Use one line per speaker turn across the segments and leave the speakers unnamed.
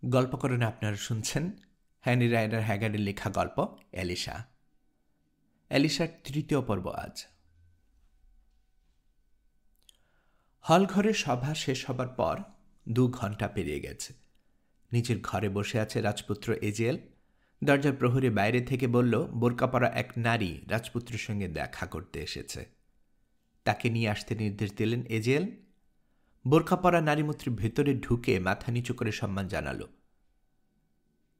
গল্পকরণে আপনারা শুনছেন Henry rider হ্যাগার্ডের লেখা গল্প এলিসা। এলিসার ৩য় পর্ব আজ। হলঘরে সভা শেষ হবার পর ২ ঘণ্টা পেরিয়ে গেছে। নিজের ঘরে বসে আছে রাজপুত্র এজেল। দরজার প্রহরী বাইরে থেকে বলল, বোরকা পরা এক নারী রাজপুত্রের সঙ্গে দেখা করতে এসেছে। তাকে নিয়ে আসতে নির্দেশ দিলেন এজেল। বোরকা পরা নারীমূর্তি ভেতরে ঢুকে মাথা নিচু করে সম্মান জানালো।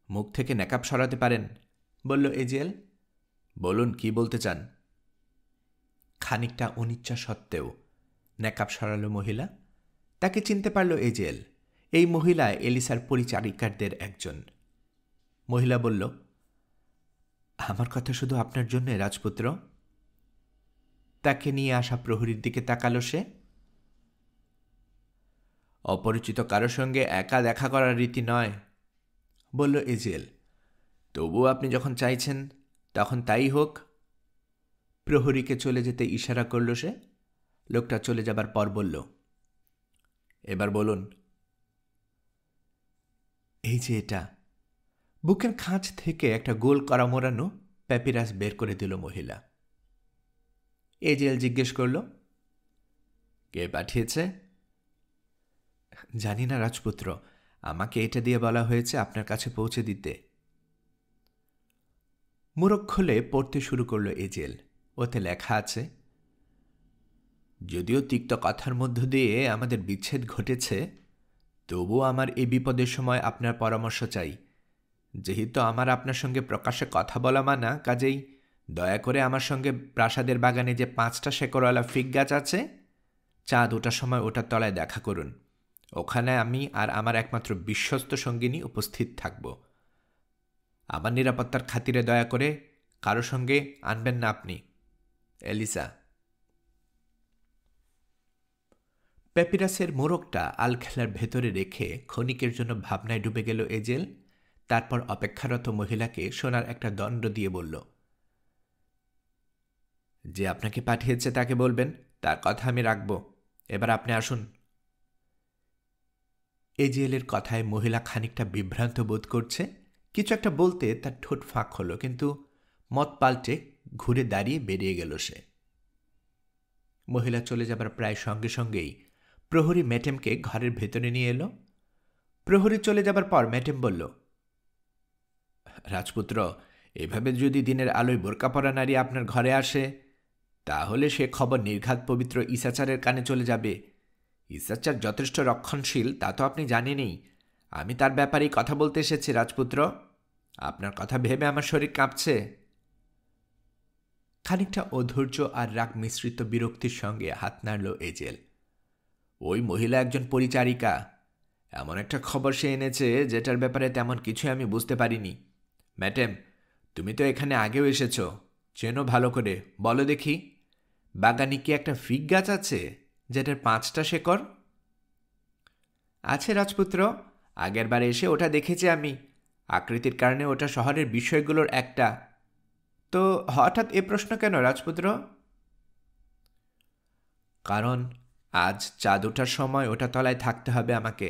মুখ থেকে নেকাব সরাতে পারেন, বলল এজেল। বলুন, কি বলতে চান? খানিকটা অনিচ্ছা সত্ত্বেও নেকাব সরালো মহিলা। তাকে চিনতে পারল এজেল। এই মহিলা এলিসার পরিচারিকাদের একজন। মহিলা বলল, আমার কথা শুধু আপনার জন্য রাজপুত্র। তাকে নিয়ে আসা প্রহরীর দিকে তাকালো সে। অপরিচিত কারো সঙ্গে একা দেখা করার রীতি নয়, বলল এজেল। তবু আপনি যখন চাইছেন তখন তাই হোক। প্রহরীকে চলে যেতে ইশারা করল সে। লোকটা চলে যাবার পর বলল, এবার বলুন। এই যে এটা। বুকের খাঁজ থেকে একটা গোল করা মোড়ানো প্যাপিরাস বের করে দিল মহিলা। এজেল জিজ্ঞেস করল, কে পাঠিয়েছে? জানি না রাজপুত্র, আমাকে এটা দিয়ে বলা হয়েছে আপনার কাছে পৌঁছে দিতে। মোড়ক খুলে পড়তে শুরু করল এজেল। ওতে লেখা আছে, যদিও তিক্ত কথার মধ্য দিয়ে আমাদের বিচ্ছেদ ঘটেছে, তবুও আমার এই বিপদের সময় আপনার পরামর্শ চাই। যেহেতু আমার আপনার সঙ্গে প্রকাশ্যে কথা বলা মানা, কাজেই দয়া করে আমার সঙ্গে প্রাসাদের বাগানে যে 5টা শেকড়ওয়ালা ফিগ গাছ আছে, চাঁদ ওঠার সময় ওটার তলায় দেখা করুন। ওখানে আমি আর আমার একমাত্র বিশ্বস্ত সঙ্গিনী উপস্থিত থাকব। আমার নিরাপত্তার খাতিরে দয়া করে কারো সঙ্গে আনবেন না আপনি। এলিসা। প্যাপিরাসের মোড়কটা আলখেলার ভেতরে রেখে ক্ষণিকের জন্য ভাবনায় ডুবে গেল এজেল। তারপর অপেক্ষারত মহিলাকে সোনার একটা দণ্ড দিয়ে বলল, যে আপনাকে পাঠিয়েছে তাকে বলবেন তার কথা আমি রাখব। এবার আপনি আসুন। এজেলের কথায় মহিলা খানিকটা বিভ্রান্ত বোধ করছে। কিছু একটা বলতে তার ঠোঁট ফাঁক হলো, কিন্তু মত পাল্টে ঘুরে দাঁড়িয়ে বেরিয়ে গেল সে। মহিলা চলে যাবার প্রায় সঙ্গে সঙ্গেই প্রহরী ম্যাটেমকে ঘরের ভেতরে নিয়ে এলো। প্রহরী চলে যাবার পর ম্যাটেম বলল, রাজপুত্র, এভাবে যদি দিনের আলোয় বোরকা পরা নারী আপনার ঘরে আসে, তাহলে সে খবর নির্ঘাত পবিত্র ঈশাচারের কানে চলে যাবে। ঈশাচার যথেষ্ট রক্ষণশীল তা তো আপনি জানেনই। আমি তার ব্যাপারেই কথা বলতে এসেছি রাজপুত্র। আপনার কথা ভেবে আমার শরীর কাঁপছে। খানিকটা অধৈর্য আর রাগ মিশ্রিত বিরক্তির সঙ্গে হাত নাড়ল এজেল। ওই মহিলা একজন পরিচারিকা। এমন একটা খবর সে এনেছে যেটার ব্যাপারে তেমন কিছু আমি বুঝতে পারিনি। ম্যাডাম, তুমি তো এখানে আগেও এসেছ, চেনো ভালো করে। বলো দেখি, বাগানে কি একটা ফিগ গাছ আছে যেটার 5টা শেকড় আছে? রাজপুত্র, আগের বার এসে ওটা দেখেছি আমি। আকৃতির কারণে ওটা শহরের বিষয়গুলোর একটা। তো হঠাৎ এ প্রশ্ন কেন রাজপুত্র? কারণ আজ চাঁদ ওঠার সময় ওটা তলায় থাকতে হবে আমাকে।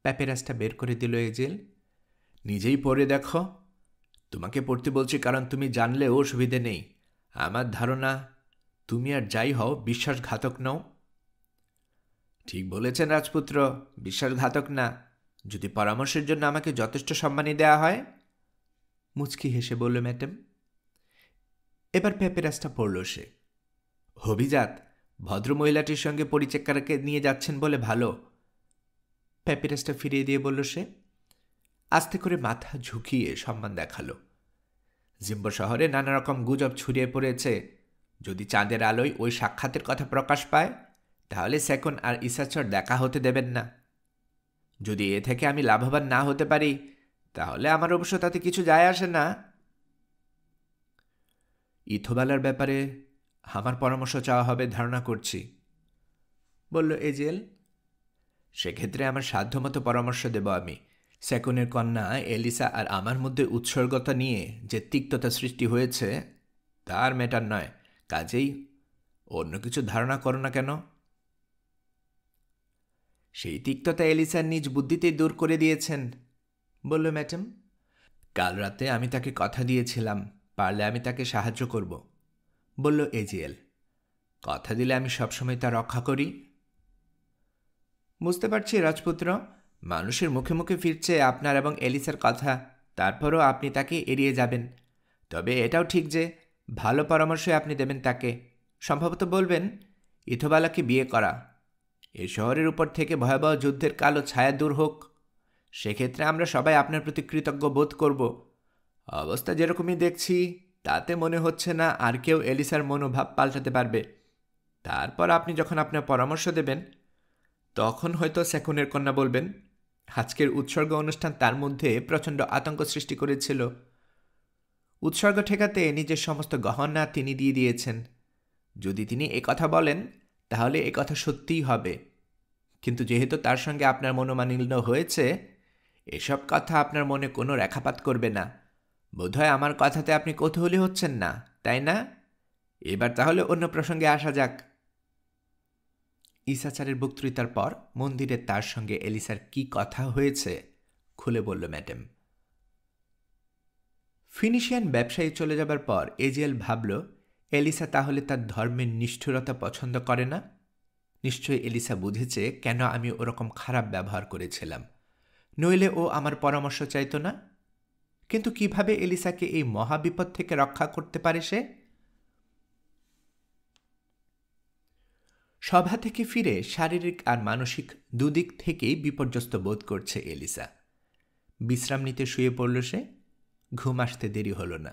প্যাপেরাসটা বের করে দিল এজেল। নিজেই পড়ে দেখো। তোমাকে পড়তে বলছি কারণ তুমি জানলেও অসুবিধে নেই। আমার ধারণা তুমি আর যাই হও বিশ্বাসঘাতক নও। ঠিক বলেছেন রাজপুত্র, বিশ্বাসঘাতক না। যদি পরামর্শের জন্য আমাকে যথেষ্ট সম্মানী দেয়া হয়। মুচকি হেসে বলল ম্যাডাম। এবার প্যাপেরাসটা পড়ল সে। অভিজাত ভদ্রমহিলাটির সঙ্গে পরিচারিকাকে নিয়ে যাচ্ছেন বলে ভালো। প্যাপেরাসটা ফিরিয়ে দিয়ে বলল সে। আস্তে করে মাথা ঝুঁকিয়ে সম্মান দেখালো। জিম্বো শহরে নানা রকম গুজব ছড়িয়ে পড়েছে। যদি চাঁদের আলোয় ওই সাক্ষাতের কথা প্রকাশ পায়, তাহলে সেকন আর ঈশাচর দেখা হতে দেবেন না। যদি এ থেকে আমি লাভবান না হতে পারি, তাহলে আমার অবশ্য তাতে কিছু যায় আসে না। ইথোবালার ব্যাপারে আমার পরামর্শ চাওয়া হবে ধারণা করছি, বলল এজেল। সেক্ষেত্রে আমার সাধ্যমতো পরামর্শ দেব আমি। সেকনের কন্যা এলিসা আর আমার মধ্যে উৎসর্গতা নিয়ে যে তিক্ততা সৃষ্টি হয়েছে তার মেটার নয়। কাজেই অন্য কিছু ধারণা করো না কেন? সেই তিক্ততা এলিসার নিজ বুদ্ধিতেই দূর করে দিয়েছেন, বলল ম্যাডাম। কাল রাতে আমি তাকে কথা দিয়েছিলাম, পারলে আমি তাকে সাহায্য করব, বলল এজিএল। কথা দিলে আমি সবসময় তা রক্ষা করি। বুঝতে পারছি রাজপুত্র, মানুষের মুখে মুখে ফিরছে আপনার এবং এলিসার কথা, তারপরও আপনি তাকে এড়িয়ে যাবেন। তবে এটাও ঠিক যে ভালো পরামর্শই আপনি দেবেন তাকে। সম্ভবত বলবেন ইথোবালাকে বিয়ে করা। এই শহরের উপর থেকে ভয়াবহ যুদ্ধের কালো ছায়া দূর হোক। সেক্ষেত্রে আমরা সবাই আপনার প্রতি কৃতজ্ঞ বোধ করব। অবস্থা যেরকমই দেখছি তাতে মনে হচ্ছে না আর কেউ এলিসার মনোভাব পাল্টাতে পারবে। তারপর আপনি যখন আপনার পরামর্শ দেবেন তখন হয়তো সেকুনের কন্যা বলবেন আজকের উৎসর্গ অনুষ্ঠান তার মধ্যে প্রচণ্ড আতঙ্ক সৃষ্টি করেছিল। উৎসর্গ ঠেকাতে নিজের সমস্ত গহনা তিনি দিয়ে দিয়েছেন। যদি তিনি কথা বলেন তাহলে কথা সত্যিই হবে। কিন্তু যেহেতু তার সঙ্গে আপনার মনোমালিন্য হয়েছে, এসব কথা আপনার মনে কোনো রেখাপাত করবে না। বোধহয় আমার কথাতে আপনি কৌতূহলী হচ্ছেন না, তাই না? এবার তাহলে অন্য প্রসঙ্গে আসা যাক। ঈশাচারের বক্তৃতার পর মন্দিরে তার সঙ্গে এলিসার কি কথা হয়েছে খুলে বলল ম্যাডাম। ফিনিশিয়ান ব্যবসায়ী চলে যাবার পর এজিএল ভাবল এলিসা তাহলে তার ধর্মের নিষ্ঠুরতা পছন্দ করে না। নিশ্চয়ই এলিসা বুঝেছে কেন আমি ওরকম খারাপ ব্যবহার করেছিলাম, নইলে ও আমার পরামর্শ চাইত না। কিন্তু কিভাবে এলিসাকে এই মহাবিপদ থেকে রক্ষা করতে পারে সে? সভা থেকে ফিরে শারীরিক আর মানসিক দুদিক থেকেই বিপর্যস্ত বোধ করছে এলিসা। বিশ্রাম নিতে শুয়ে পড়ল সে। ঘুম আসতে দেরি হল না।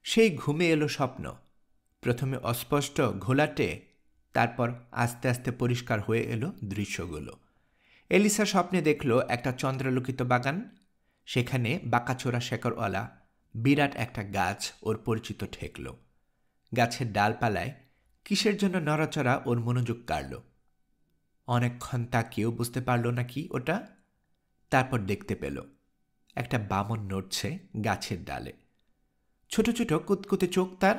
সেই ঘুমে এলো স্বপ্ন। প্রথমে অস্পষ্ট, ঘোলাটে, তারপর আস্তে আস্তে পরিষ্কার হয়ে এলো দৃশ্যগুলো। এলিসা স্বপ্নে দেখল একটা চন্দ্রালোকিত বাগান। সেখানে বাঁকাচোরা শেকড়ওয়ালা বিরাট একটা গাছ ওর পরিচিত ঠেকল। গাছের ডালপালায় কিসের জন্য নড়াচড়া ওর মনোযোগ কাড়ল। অনেকক্ষণ তাকিয়েও বুঝতে পারল না কি ওটা। তারপর দেখতে পেল একটা বামন নড়ছে গাছের ডালে। ছোট ছোট কুতকুতে চোখ তার,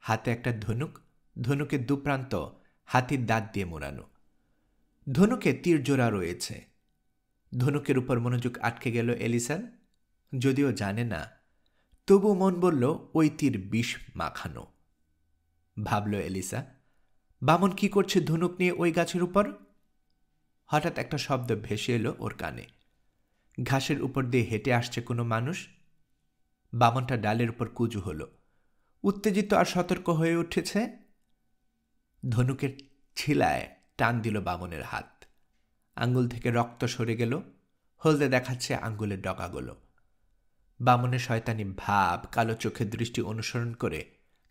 হাতে একটা ধনুক, ধনুকের দুপ্রান্ত হাতির দাঁত দিয়ে মোড়ানো। ধনুকে তীর জোড়া রয়েছে। ধনুকের উপর মনোযোগ আটকে গেল এলিসার। যদিও জানে না, তবু মন বলল ওই তীর বিষ মাখানো। ভাবল এলিসা, বামন কি করছে ধনুক নিয়ে ওই গাছের উপর? হঠাৎ একটা শব্দ ভেসে এলো ওর কানে। ঘাসের উপর দিয়ে হেঁটে আসছে কোনো মানুষ। বামনটা ডালের উপর কুজু হলো, উত্তেজিত আর সতর্ক হয়ে উঠেছে। ধনুকের ছিলায় টান দিল বামনের হাত। আঙ্গুল থেকে রক্ত সরে গেল, হলদে দেখাচ্ছে আঙ্গুলের ডগাগুলো। বামনের শয়তানি ভাব, কালো চোখের দৃষ্টি অনুসরণ করে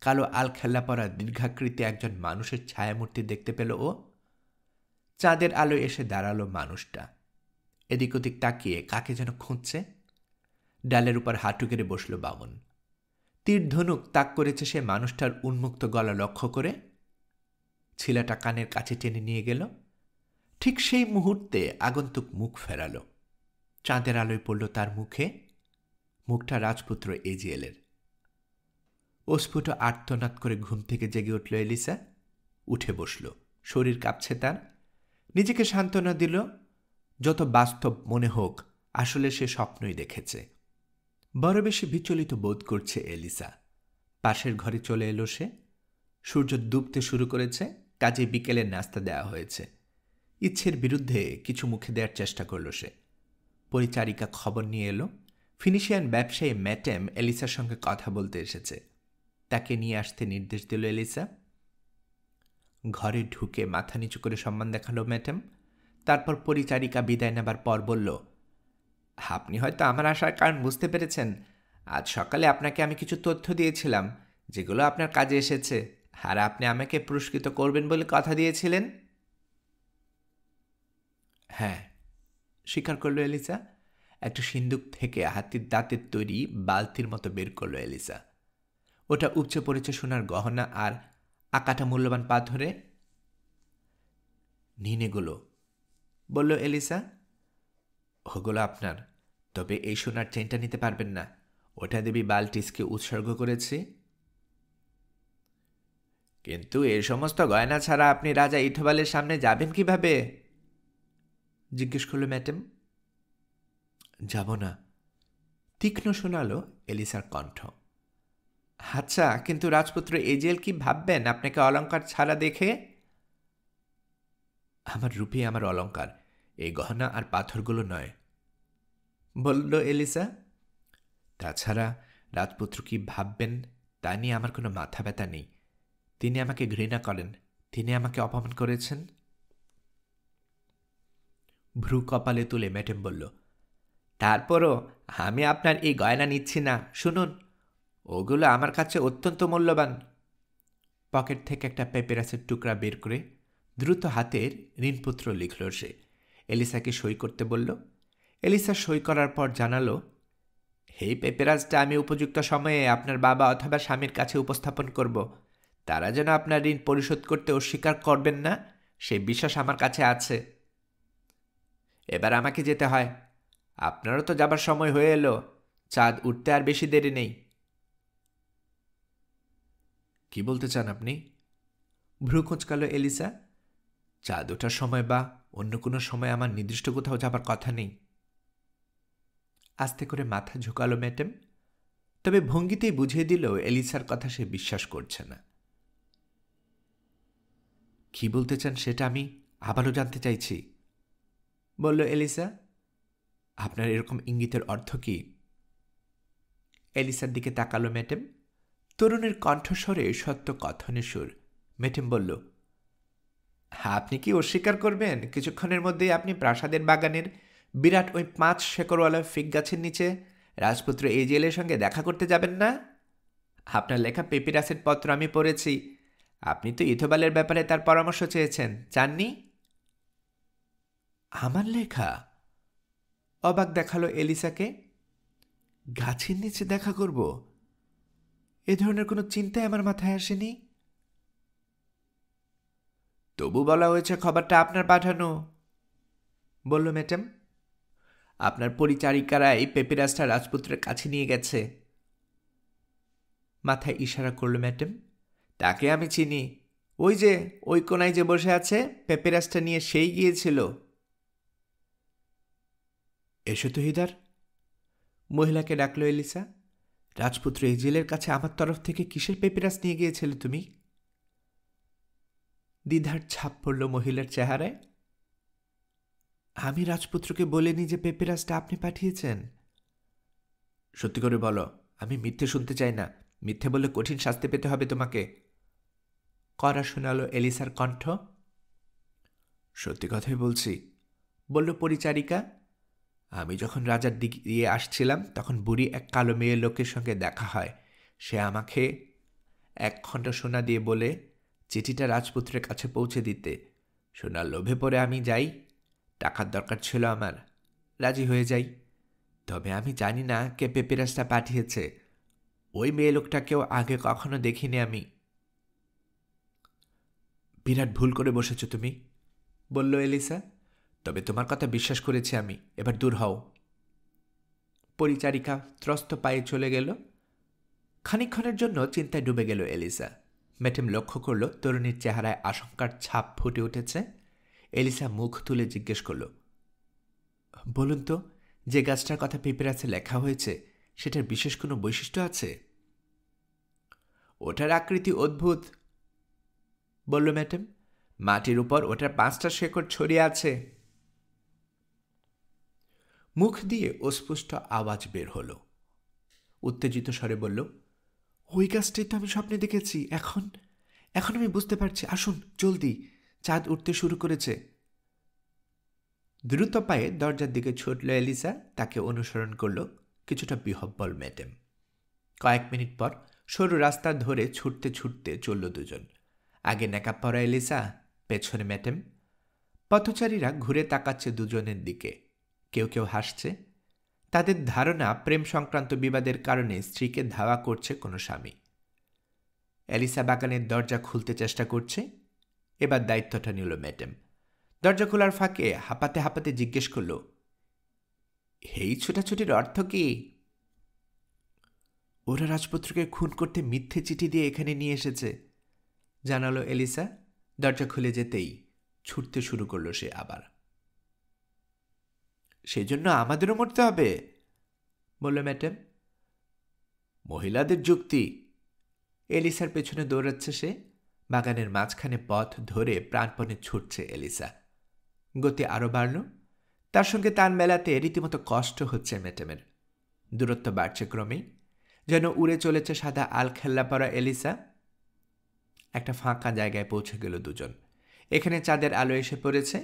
কালো আলখেল্লা পরা দীর্ঘাকৃতি একজন মানুষের ছায়ামূর্তি দেখতে পেল ও। চাঁদের আলো এসে দাঁড়ালো মানুষটা। এদিক ওদিক তাকিয়ে কাকে যেন খুঁজছে। ডালের উপর হাঁটু গেড়ে বসল বামন। তীর ধনুক তাক করেছে সে মানুষটার উন্মুক্ত গলা লক্ষ্য করে। ছিলাটা কানের কাছে টেনে নিয়ে গেল। ঠিক সেই মুহূর্তে আগন্তুক মুখ ফেরাল। চাঁদের আলোয় পড়ল তার মুখে। মুখটা রাজপুত্র এজিএলের। অস্ফুট আর্তনাদ করে ঘুম থেকে জেগে উঠল এলিসা। উঠে বসল। শরীর কাঁপছে তার। নিজেকে সান্ত্বনা দিল, যত বাস্তব মনে হোক আসলে সে স্বপ্নই দেখেছে। বড় বেশি বিচলিত বোধ করছে এলিসা। পাশের ঘরে চলে এলো সে। সূর্য ডুবতে শুরু করেছে, কাজে বিকেলের নাস্তা দেওয়া হয়েছে। ইচ্ছের বিরুদ্ধে কিছু মুখে দেওয়ার চেষ্টা করল সে। পরিচারিকা খবর নিয়ে এলো ফিনিশিয়ান ব্যবসায়ী ম্যাটেম এলিসার সঙ্গে কথা বলতে এসেছে। তাকে নিয়ে আসতে নির্দেশ দিল এলিসা। ঘরে ঢুকে মাথা নিচু করে সম্মান দেখালো ম্যাটেম। তারপর পরিচারিকা বিদায় নেবার পর বলল, আপনি হয়তো আমার আসার কারণ বুঝতে পেরেছেন। আজ সকালে আপনাকে আমি কিছু তথ্য দিয়েছিলাম যেগুলো আপনার কাজে এসেছে, আর আপনি আমাকে পুরস্কৃত করবেন বলে কথা দিয়েছিলেন। হ্যাঁ, স্বীকার করল এলিসা। একটা সিন্দুক থেকে হাতির দাঁতের তৈরি বালতির মতো বের করল এলিসা। ওটা উপচে পড়েছে সোনার গহনা আর আকাটা মূল্যবান পাথরে। নিন এগুলো, বলল এলিসা। ওগুলো আপনার, তবে এই সোনার চেনটা নিতে পারবেন না। ওটা দেবী বালটিসকে উৎসর্গ করেছি। কিন্তু এ সমস্ত গয়না ছাড়া আপনি রাজা ইথোবালের সামনে যাবেন কিভাবে? জিজ্ঞেস করল ম্যাডাম। যাব না, তীক্ষ্ণ শোনালো এলিসার কণ্ঠ। আচ্ছা, কিন্তু রাজপুত্র এজেল কি ভাববেন আপনাকে অলংকার ছাড়া দেখে? আমার রূপে আমার অলংকার, এই গহনা আর পাথরগুলো নয়, বলল এলিসা। তাছাড়া রাজপুত্র কি ভাববেন তা নিয়ে আমার কোনো মাথা ব্যথা নেই। তিনি আমাকে ঘৃণা করেন, তিনি আমাকে অপমান করেছেন। ভ্রু কপালে তুলে ম্যাডাম বলল, তারপরও আমি আপনার এই গয়না নিচ্ছি না। শুনুন, ওগুলো আমার কাছে অত্যন্ত মূল্যবান। পকেট থেকে একটা পেপেরাসের টুকরা বের করে দ্রুত হাতের ঋণপত্র লিখল সে। এলিসাকে সই করতে বলল। এলিসা সই করার পর জানালো, এই পেপেরাসটা আমি উপযুক্ত সময়ে আপনার বাবা অথবা স্বামীর কাছে উপস্থাপন করব। তারা যেন আপনার ঋণ পরিশোধ করতে অস্বীকার করবেন না, সেই বিশ্বাস আমার কাছে আছে। এবার আমাকে যেতে হয়, আপনারও তো যাবার সময় হয়ে এলো। চাঁদ উঠতে আর বেশি দেরি নেই। কি বলতে চান আপনি? ভ্রু কুঁচকালো এলিসা। চাঁদ ওঠার সময় বা অন্য কোনো সময় আমার নির্দিষ্ট কোথাও যাবার কথা নেই। আস্তে করে মাথা ঝুঁকালো ম্যাডাম, তবে ভঙ্গিতেই বুঝিয়ে দিল এলিসার কথা সে বিশ্বাস করছে না। কি বলতে চান সেটা আমি আবারও জানতে চাইছি, বলল এলিসা। আপনার এরকম ইঙ্গিতের অর্থ কি? এলিসার দিকে তাকালো ম্যাডাম। তরুণের কণ্ঠস্বরে সত্য কথনের সুর। ম্যাডাম বলল, আপনি কি অস্বীকার করবেন কিছুক্ষণের মধ্যেই আপনি প্রাসাদের বাগানের বিরাট ওই 5 শেকড়ওয়ালা ফিগ গাছের নিচে রাজপুত্র এজেলের সঙ্গে দেখা করতে যাবেন না? আপনার লেখা পেপিরাসের পত্র আমি পড়েছি। আপনি তো ইথোবালের ব্যাপারে তার পরামর্শ চেয়েছেন, চাননি? আমার লেখা? অবাক দেখালো এলিসাকে। গাছের নিচে দেখা করব, এ ধরনের কোনো চিন্তাই আমার মাথায় আসেনি। তবু বলা হয়েছে খবরটা আপনার পাঠানো, বলল ম্যাডাম। আপনার পরিচারিকারাই পেপিরাসটা রাজপুত্রের কাছে নিয়ে গেছে। মাথায় ইশারা করল ম্যাডাম। তাকে আমি চিনি, ওই কোনায় যে বসে আছে, পেপিরাসটা নিয়ে সেই গিয়েছিল। এসো তো হিদার, মহিলাকে ডাকলো এলিসা। রাজপুত্র এজেলের কাছে আমার তরফ থেকে কিসের পেপিরাস নিয়ে গিয়েছিলে তুমি? দ্বিধার ছাপ পড়ল মহিলার চেহারায়। আমি রাজপুত্রকে বলিনি যে পেপিরাসটা আপনি পাঠিয়েছেন। সত্যি করে বলো, আমি মিথ্যে শুনতে চাই না। মিথ্যে বললে কঠিন শাস্তি পেতে হবে তোমাকে, কড়া শোনালো এলিসার কণ্ঠ। সত্যি কথাই বলছি, বলল পরিচারিকা। আমি যখন রাজার দিক দিয়ে আসছিলাম তখন বুড়ি এক কালো মেয়ে লোকের সঙ্গে দেখা হয়। সে আমাকে 1 ঘণ্টা সোনা দিয়ে বলে চিঠিটা রাজপুত্রের কাছে পৌঁছে দিতে। সোনার লোভে পড়ে আমি যাই, টাকার দরকার ছিল আমার, রাজি হয়ে যাই। তবে আমি জানি না কে পেপিরাসটা পাঠিয়েছে। ওই মেয়ে লোকটাকেও আগে কখনো দেখিনি আমি। বিরাট ভুল করে বসেছ তুমি, বলল এলিসা। তবে তোমার কথা বিশ্বাস করেছি আমি, এবার দূর হও। পরিচারিকা ত্রস্ত পায়ে চলে গেল। খানিকক্ষণের জন্য চিন্তায় ডুবে গেল এলিসা। ম্যাডাম লক্ষ্য করল তরুণীর চেহারায় আশঙ্কার ছাপ ফুটে উঠেছে। এলিসা মুখ তুলে জিজ্ঞেস করল, বলুন তো, যে গাছটার কথা পেপিরাসে লেখা হয়েছে সেটার বিশেষ কোনো বৈশিষ্ট্য আছে? ওটার আকৃতি অদ্ভুত, বলল ম্যাডাম। মাটির উপর ওটার 5টা শেকড় ছড়িয়ে আছে। মুখ দিয়ে অস্পষ্ট আওয়াজ বের হলো। উত্তেজিত স্বরে বলল, ওই গাছটাই তো আমি স্বপ্নে দেখেছি। এখন আমি বুঝতে পারছি। আসুন জলদি, চাঁদ উঠতে শুরু করেছে। দ্রুত পায়ে দরজার দিকে ছুটল এলিসা। তাকে অনুসরণ করল কিছুটা বিহব্বল ম্যাডাম। কয়েক মিনিট পর সরু রাস্তা ধরে ছুটতে ছুটতে চলল দুজন। আগে নেকাব পরা এলিসা, পেছনে ম্যাডাম। পথচারীরা ঘুরে তাকাচ্ছে দুজনের দিকে। কেউ কেউ হাসছে। তাদের ধারণা প্রেম সংক্রান্ত বিবাদের কারণে স্ত্রীকে ধাওয়া করছে কোনো স্বামী। এলিসা বাগানের দরজা খুলতে চেষ্টা করছে। এবার দায়িত্বটা নিল ম্যাডাম। দরজা খোলার ফাঁকে হাঁপাতে হাঁপাতে জিজ্ঞেস করল, এই ছোটাছুটির অর্থ কি? ওরা রাজপুত্রকে খুন করতে মিথ্যে চিঠি দিয়ে এখানে নিয়ে এসেছে, জানালো এলিসা। দরজা খুলে যেতেই ছুটতে শুরু করল সে আবার। সেজন্য আমাদেরও মরতে হবে, বলল ম্যাডাম। মহিলাদের যুক্তি। এলিসার পেছনে দৌড়াচ্ছে সে। বাগানের মাঝখানে পথ ধরে প্রাণপণে ছুটছে এলিসা। গতি আরও বাড়ল। তার সঙ্গে তাল মেলাতে রীতিমতো কষ্ট হচ্ছে ম্যাডামের। দূরত্ব বাড়ছে ক্রমেই, যেন উড়ে চলেছে সাদা আলখেল্লা পরা এলিসা। একটা ফাঁকা জায়গায় পৌঁছে গেল দুজন। এখানে চাঁদের আলো এসে পড়েছে।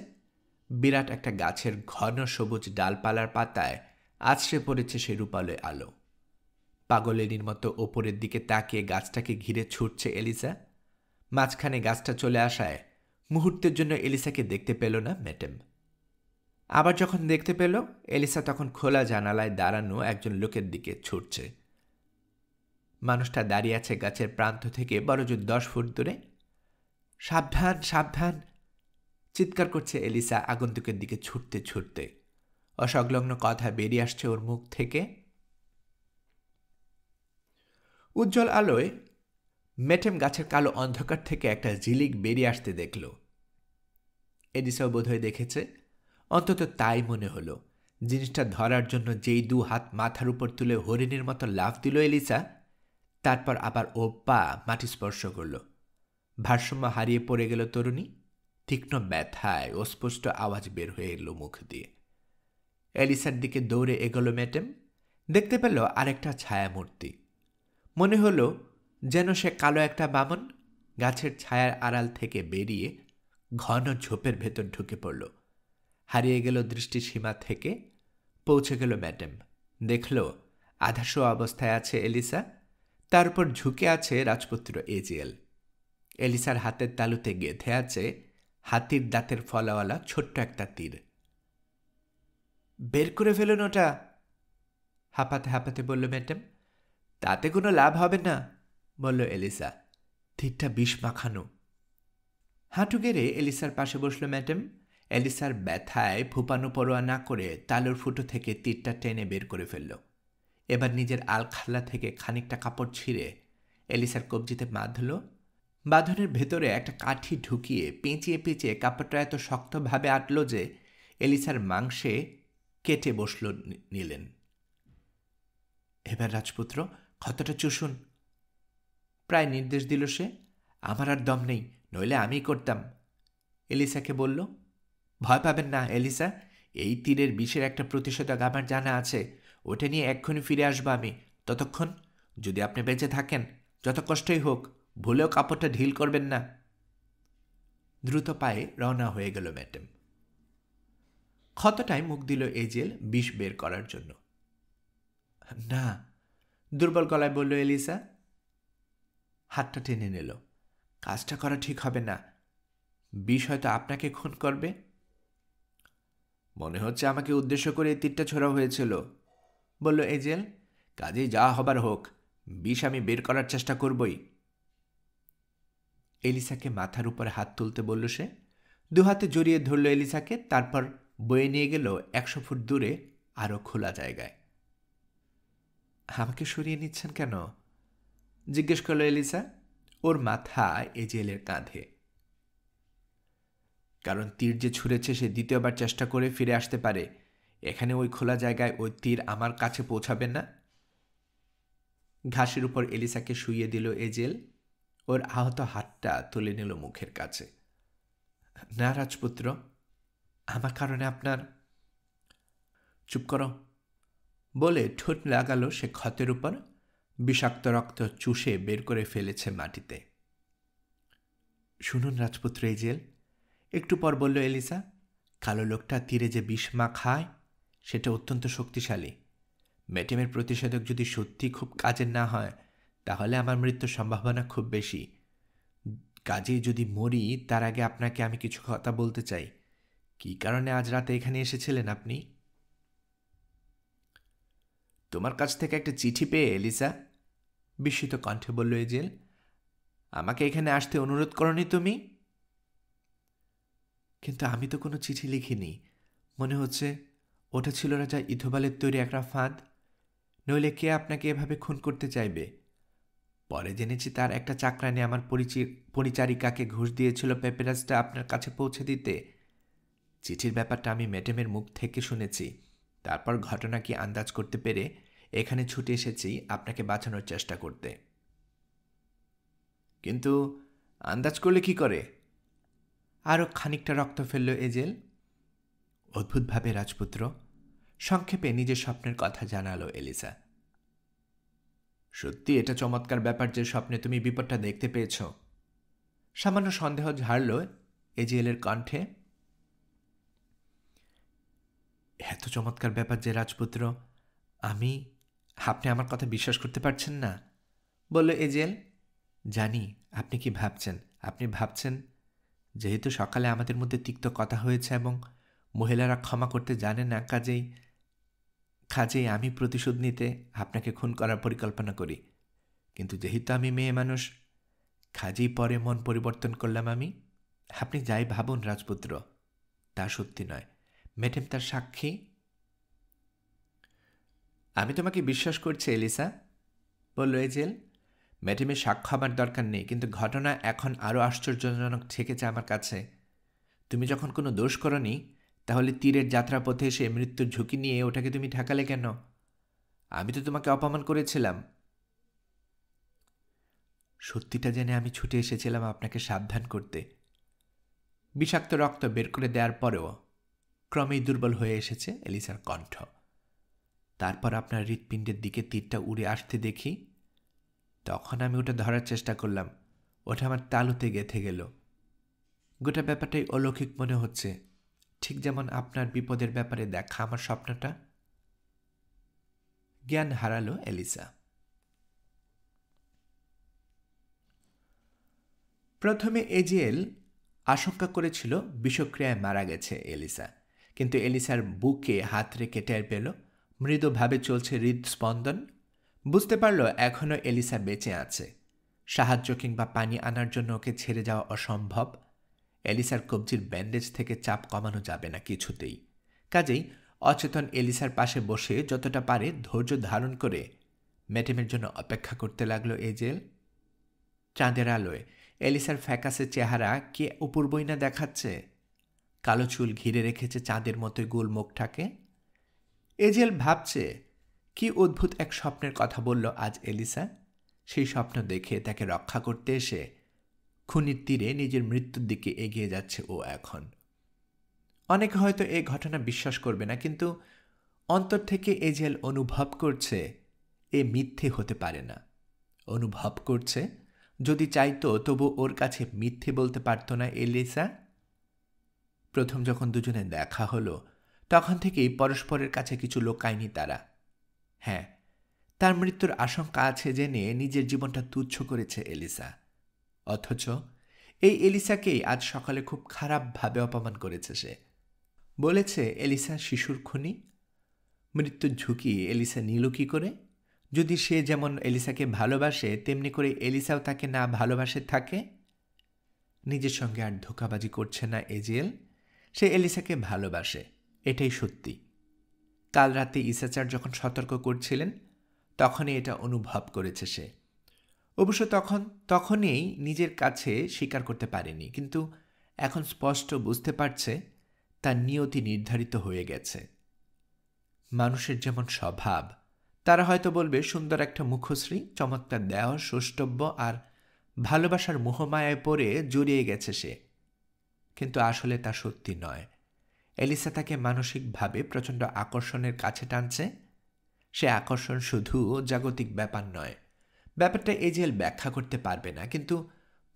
বিরাট একটা গাছের ঘন সবুজ ডালপালার পাতায় আছড়ে পড়েছে সে রূপালয় আলো। পাগলের মতো ওপরের দিকে তাকিয়ে গাছটাকে ঘিরে ছুটছে এলিসা। মাঝখানে গাছটা চলে আসায় মুহূর্তের জন্য এলিসাকে দেখতে পেল না ম্যাডাম। আবার যখন দেখতে পেল, এলিসা তখন খোলা জানালায় দাঁড়ানো একজন লোকের দিকে ছুটছে। মানুষটা দাঁড়িয়ে আছে গাছের প্রান্ত থেকে বড়জোর 10 ফুট দূরে। সাবধান, সাবধান, চিৎকার করছে এলিসা আগন্তুকের দিকে ছুটতে ছুটতে। অসংলগ্ন কথা বেরিয়ে আসছে ওর মুখ থেকে। উজ্জ্বল আলোয় মেটেম গাছের কালো অন্ধকার থেকে একটা ঝিলিক বেরিয়ে আসতে দেখল। এলিসাও বোধহয় দেখেছে, অন্তত তাই মনে হলো। জিনিসটা ধরার জন্য যেই 2 হাত মাথার উপর তুলে হরিণের মতো লাফ দিল এলিসা, তারপর আবার ও পা মাটি স্পর্শ করল। ভারসাম্য হারিয়ে পড়ে গেল তরুণী। তীক্ষ্ণ ব্যথায় অস্পষ্ট আওয়াজ বের হয়ে এলো মুখ দিয়ে। এলিসার দিকে দৌড়ে এগোলো ম্যাডাম। দেখতে পেল আরেকটা ছায়ামূর্তি। মনে হলো যেন সে কালো একটা বামন গাছের ছায়ার আড়াল থেকে বেরিয়ে ঘন ঝোপের ভেতর ঢুকে পড়ল। হারিয়ে গেল দৃষ্টির সীমা থেকে। পৌঁছে গেল ম্যাডাম। দেখল আধাশো অবস্থায় আছে এলিসা। তার উপর ঝুঁকে আছে রাজপুত্র এজিএল। এলিসার হাতের তালুতে গেঁথে আছে হাতির দাঁতের ফলাওয়ালা ছোট্ট একটা তীর। বের করে ফেলুন ওটা, হাঁপাতে হাঁপাতে বলল ম্যাডাম। তাতে কোনো লাভ হবে না, বলল এলিসা। তীরটা বিষ মাখানো। হাঁটু গেড়ে এলিসার পাশে বসল ম্যাডাম। এলিসার ব্যথায় ফুপানো পরোয়া না করে তালুর ফুটো থেকে তীরটা টেনে বের করে ফেলল। এবার নিজের আলখাল্লা থেকে খানিকটা কাপড় ছিঁড়ে এলিসার কবজিতে বাঁধল। বাঁধনের ভেতরে একটা কাঠি ঢুকিয়ে পেঁচিয়ে পেঁচিয়ে কাপড়টা এত শক্তভাবে আটল যে এলিসার মাংসে কেটে বসল নিলেন। এবার রাজপুত্র, ক্ষতটা চুষুন, প্রায় নির্দেশ দিল সে। আমার আর দম নেই, নইলে আমিই করতাম, এলিসাকে বলল। ভয় পাবেন না এলিসা, এই তীরের বিষের একটা প্রতিষেধক আমার জানা আছে। ওটা নিয়ে এক্ষুনি ফিরে আসবো আমি। ততক্ষণ যদি আপনি বেঁচে থাকেন, যত কষ্টই হোক, ভুলেও কাপড়টা ঢিল করবেন না। দ্রুত পায়ে রওনা হয়ে গেল ম্যাডাম। ক্ষতটায় মুখ দিল এজেল বিষ বের করার জন্য। না, দুর্বল গলায় বলল এলিসা। হাতটা টেনে নিল। কাজটা করা ঠিক হবে না, বিষ হয়তো আপনাকে খুন করবে। মনে হচ্ছে আমাকে উদ্দেশ্য করে তীরটা ছোড়া হয়েছিল, বলল এজেল। কাজেই যা হবার হোক, বিষ আমি বের করার চেষ্টা করবই। এলিসাকে মাথার উপরে হাত তুলতে বলল সে। 2 হাতে জড়িয়ে ধরল এলিসাকে। তারপর বয়ে নিয়ে গেল 100 ফুট দূরে আরো খোলা জায়গায়। আমাকে সরিয়ে নিচ্ছেন কেন, জিজ্ঞেস করল এলিসা। ওর মাথা এজেলের কাঁধে। কারণ তীর যে ছুঁড়েছে সে দ্বিতীয়বার চেষ্টা করে ফিরে আসতে পারে। এখানে ওই খোলা জায়গায় ওই তীর আমার কাছে পৌঁছাবে না। ঘাসের উপর এলিসাকে শুইয়ে দিল এজেল। ওর আহত হাতটা তুলে নিল মুখের কাছে। না রাজপুত্র, আমার কারণে আপনার। চুপ করো, বলে ঠোঁট লাগালো সে ক্ষতের উপর। বিষাক্ত রক্ত চুষে বের করে ফেলেছে মাটিতে। শুনুন রাজপুত্র এজেল, একটু পর বলল এলিসা। কালো লোকটা তীরে যে বিষ খায় সেটা অত্যন্ত শক্তিশালী। ম্যাডামের প্রতিষেধক যদি সত্যি খুব কাজের না হয়, তাহলে আমার মৃত্যুর সম্ভাবনা খুব বেশি। কাজেই যদি মরি তার আগে আপনাকে আমি কিছু কথা বলতে চাই। কী কারণে আজ রাতে এখানে এসেছিলেন আপনি? তোমার কাছ থেকে একটা চিঠি পেয়ে এলিসা, বিস্মিত কণ্ঠে বলল এজেল। আমাকে এখানে আসতে অনুরোধ করনি তুমি? কিন্তু আমি তো কোনো চিঠি লিখিনি। মনে হচ্ছে ওটা ছিল রাজা ইথোবালের তৈরি একটা ফাঁদ। নইলে কে আপনাকে এভাবে খুন করতে চাইবে? পরে জেনেছি তার একটা চাকরানি আমার পরিচারিকাকে ঘুষ দিয়েছিল পেপারাসটা আপনার কাছে পৌঁছে দিতে। চিঠির ব্যাপারটা আমি ম্যাডামের মুখ থেকে শুনেছি। তারপর ঘটনা কি আন্দাজ করতে পেরে এখানে ছুটে এসেছি আপনাকে বাঁচানোর চেষ্টা করতে। কিন্তু আন্দাজ করলে কি করে? আরও খানিকটা রক্ত ফেলল এজেল। অদ্ভুতভাবে রাজপুত্র সংক্ষেপে নিজের স্বপ্নের কথা জানালো এলিসা। সত্যি এটা চমৎকার ব্যাপার যে স্বপ্নে তুমি বিপদটা দেখতে পেয়েছ। সামান্য সন্দেহ ঝাড়ল এজেলের কণ্ঠে। এত চমৎকার ব্যাপার যে রাজপুত্র আপনি আমার কথা বিশ্বাস করতে পারছেন না, বলল এজেল। জানি আপনি কি ভাবছেন। আপনি ভাবছেন যেহেতু সকালে আমাদের মধ্যে তিক্ত কথা হয়েছে এবং মহিলারা ক্ষমা করতে জানে না, কাজেই আমি প্রতিশোধ নিতে আপনাকে খুন করার পরিকল্পনা করি। কিন্তু যেহেতু আমি মেয়ে মানুষ, কাজেই পরে মন পরিবর্তন করলাম আমি। আপনি যাই ভাবুন রাজপুত্র, তা সত্যি নয়। ম্যাডাম তার সাক্ষী। আমি তোমাকে বিশ্বাস করছি এলিসা, বলল এজেল। ম্যাডামের সাক্ষ্য আমার দরকার নেই, কিন্তু ঘটনা এখন আরও আশ্চর্যজনক ঠেকেছে আমার কাছে। তুমি যখন কোনো দোষ করনি, তাহলে তীরের যাত্রাপথে এসে মৃত্যুর ঝুঁকি নিয়ে ওটাকে তুমি ঠেকালে কেন? আমি তো তোমাকে অপমান করেছিলাম। সত্যিটা জেনে আমি ছুটে এসেছিলাম আপনাকে সাবধান করতে। বিষাক্ত রক্ত বের করে দেওয়ার পরেও ক্রমেই দুর্বল হয়ে এসেছে এলিসার কণ্ঠ। তারপর আপনার হৃৎপিণ্ডের দিকে তীরটা উড়ে আসতে দেখি, তখন আমি ওটা ধরার চেষ্টা করলাম। ওটা আমার তালুতে গেঁথে গেল। গোটা ব্যাপারটাই অলৌকিক মনে হচ্ছে, ঠিক যেমন আপনার বিপদের ব্যাপারে দেখা আমার স্বপ্নটা। জ্ঞান হারালো এলিসা। প্রথমে এজেল আশঙ্কা করেছিল বিষক্রিয়ায় মারা গেছে এলিসা, কিন্তু এলিসার বুকে হাত রেখে টের পেল মৃদুভাবে চলছে হৃদস্পন্দন। বুঝতে পারল এখনও এলিসা বেঁচে আছে। সাহায্য কিংবা পানি আনার জন্য ওকে ছেড়ে যাওয়া অসম্ভব। এলিসার কবজির ব্যান্ডেজ থেকে চাপ কমানো যাবে না কিছুতেই। কাজেই অচেতন এলিসার পাশে বসে যতটা পারে ধৈর্য ধারণ করে ম্যাডামের জন্য অপেক্ষা করতে লাগলো এজেল। চাঁদের আলোয় এলিসার ফ্যাকাসে চেহারা কে অপূর্বই না দেখাচ্ছে। কালো চুল ঘিরে রেখেছে চাঁদের মতোই গোল মুখটাকে। এজেল ভাবছে কি অদ্ভুত এক স্বপ্নের কথা বলল আজ এলিসা। সেই স্বপ্ন দেখে তাকে রক্ষা করতে এসে খুনির তীরে নিজের মৃত্যুর দিকে এগিয়ে যাচ্ছে ও এখন। অনেকে হয়তো এই ঘটনা বিশ্বাস করবে না, কিন্তু অন্তর থেকে এজেল অনুভব করছে এ মিথ্যে হতে পারে না। অনুভব করছে যদি চাইতো তবু ওর কাছে মিথ্যে বলতে পারত না এলিসা। প্রথম যখন দুজনে দেখা হলো, তখন থেকেই পরস্পরের কাছে কিছু লোকায়নি তারা। হ্যাঁ, তার মৃত্যুর আশঙ্কা আছে জেনে নিজের জীবনটা তুচ্ছ করেছে এলিসা। অথচ এই এলিসাকেই আজ সকালে খুব খারাপভাবে অপমান করেছে সে। বলেছে এলিসা শিশুর খুনি। মৃত্যুর ঝুঁকি এলিসা নিল কি করে? যদি সে যেমন এলিসাকে ভালোবাসে, তেমনি করে এলিসাও তাকে না ভালোবাসে থাকে। নিজের সঙ্গে আর ধোঁকাবাজি করছে না এজেল। সে এলিসাকে ভালোবাসে, এটাই সত্যি। কাল রাতে ইসাচার যখন সতর্ক করছিলেন, তখনই এটা অনুভব করেছে সে। অবশ্য তখনই নিজের কাছে স্বীকার করতে পারেনি, কিন্তু এখন স্পষ্ট বুঝতে পারছে তার নিয়তি নির্ধারিত হয়ে গেছে। মানুষের যেমন স্বভাব, তারা হয়তো বলবে সুন্দর একটা মুখশ্রী, চমৎকার দেহ, সৌষ্ঠব্য আর ভালোবাসার মোহমায়ায় পড়ে জড়িয়ে গেছে সে। কিন্তু আসলে তা সত্যি নয়। এলিসা তাকে মানসিকভাবে প্রচণ্ড আকর্ষণের কাছে টানছে। সে আকর্ষণ শুধু জাগতিক ব্যাপার নয়। ব্যাপারটা এজেল ব্যাখ্যা করতে পারবে না, কিন্তু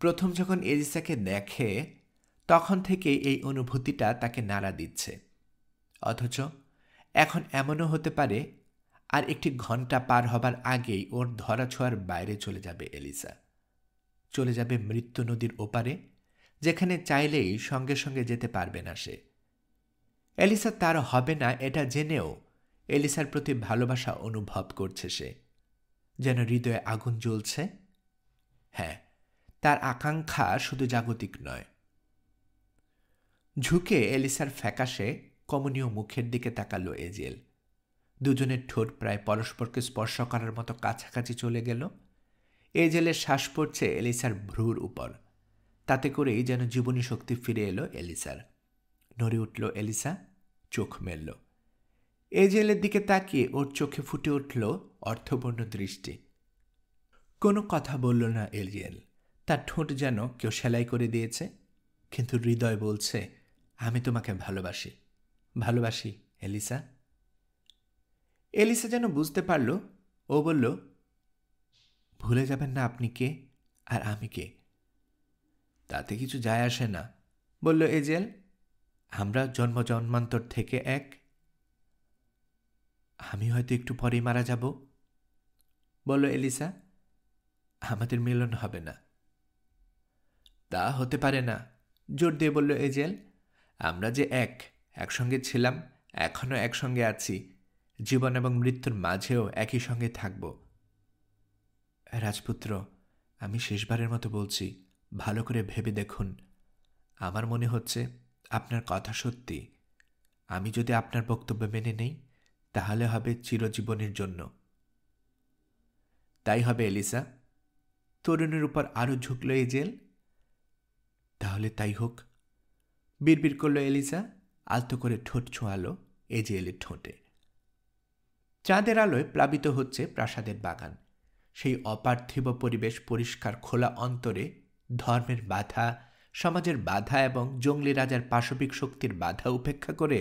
প্রথম যখন এলিসাকে দেখে, তখন থেকে এই অনুভূতিটা তাকে নাড়া দিচ্ছে। অথচ এখন এমনও হতে পারে আর একটি ঘন্টা পার হবার আগেই ওর ধরাছোঁয়ার বাইরে চলে যাবে এলিসা। চলে যাবে মৃত্যু নদীর ওপারে, যেখানে চাইলেই সঙ্গে সঙ্গে যেতে পারবে না সে। এলিসা তার হবে না এটা জেনেও এলিসার প্রতি ভালোবাসা অনুভব করছে সে, যেন হৃদয়ে আগুন জ্বলছে। হ্যাঁ, তার আকাঙ্ক্ষা শুধু জাগতিক নয়। ঝুঁকে এলিসার ফ্যাকাশে কমনীয় মুখের দিকে তাকালো এজেল। দুজনের ঠোঁট প্রায় পরস্পরকে স্পর্শ করার মতো কাছাকাছি চলে গেল। এজেলের শ্বাস পড়ছে এলিসার ভ্রুর উপর। তাতে করেই যেন জীবনী শক্তি ফিরে এলো এলিসার। নড়ে উঠল এলিসা, চোখ মেলল। এজেলের দিকে তাকিয়ে ওর চোখে ফুটে উঠল অর্থপূর্ণ দৃষ্টি। কোনো কথা বলল না এজেল। তার ঠোঁট যেন কেউ সেলাই করে দিয়েছে, কিন্তু হৃদয় বলছে, আমি তোমাকে ভালোবাসি, ভালোবাসি এলিসা। এলিসা যেন বুঝতে পারল। ও বলল, ভুলে যাবেন না আপনি কে আর আমি কে। তাতে কিছু যায় আসে না, বলল এজেল। আমরা জন্ম জন্মান্তর থেকে এক। আমি হয়তো একটু পরেই মারা যাব, বলল এলিসা। আমাদের মিলন হবে না। তা হতে পারে না, জোর দিয়ে বলল এজেল। আমরা যে একসঙ্গে ছিলাম, এখনও একসঙ্গে আছি, জীবন এবং মৃত্যুর মাঝেও একই সঙ্গে থাকব। রাজপুত্র, আমি শেষবারের মতো বলছি, ভালো করে ভেবে দেখুন। আমার মনে হচ্ছে আপনার কথা সত্যি। আমি যদি আপনার বক্তব্য মেনে নেই, তাহলে হবে চিরজীবনের জন্য। তাই হবে এলিসা। তরুণের উপর আরও ঝুঁকল এজেল। তাহলে তাই হোক, বিড়বিড় করল এলিসা। আলতো করে ঠোঁট ছোঁয়ালো এজেলের ঠোঁটে। চাঁদের আলোয় প্লাবিত হচ্ছে প্রাসাদের বাগান। সেই অপার্থিব পরিবেশ পরিষ্কার খোলা অন্তরে ধর্মের বাধা, সমাজের বাধা এবং জঙ্গলি রাজার পাশবিক শক্তির বাধা উপেক্ষা করে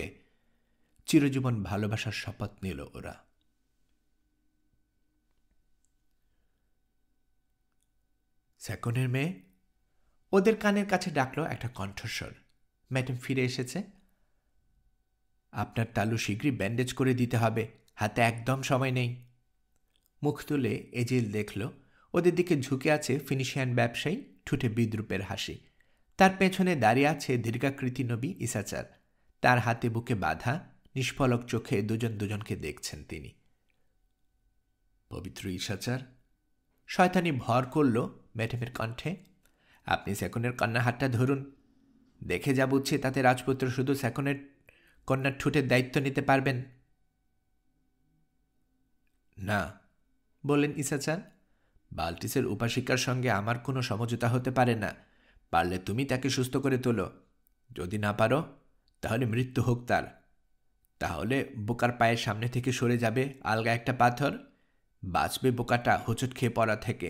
চিরজীবন ভালোবাসার শপথ নিল ওরা। সেকনের মেয়ে ওদের কানের কাছে ডাকলো একটা কণ্ঠস্বর। ম্যাডাম ফিরে এসেছে। আপনার তালু শীঘ্রই ব্যান্ডেজ করে দিতে হবে, হাতে একদম সময় নেই। মুখ তুলে এজেল দেখল ওদের দিকে ঝুঁকে আছে ফিনিশিয়ান ব্যবসায়ী, ঠুটে বিদ্রুপের হাসি। তার পেছনে দাঁড়িয়ে আছে দীর্ঘাকৃতি নবী ইসাচার। তার হাতে বুকে বাঁধা, নিষ্পলক চোখে দুজন দুজনকে দেখছেন তিনি। পবিত্র ইসাচার, শয়তানি ভর করল ম্যাডামের কণ্ঠে। আপনি সেকনের কন্যার হাতটা ধরুন। দেখে যা বুঝছি তাতে রাজপুত্র শুধু সেকনের কন্যার ঠুটের দায়িত্ব নিতে পারবেন না, বললেন ইসাচার। বাল্টিসের উপাসিকার সঙ্গে আমার কোনো সমঝোতা হতে পারে না। পারলে তুমি তাকে সুস্থ করে তোলো, যদি না পারো তাহলে মৃত্যু হোক তার। তাহলে বোকার পায়ের সামনে থেকে সরে যাবে আলগা একটা পাথর, বাঁচবে বোকাটা হোঁচট খেয়ে পড়া থেকে।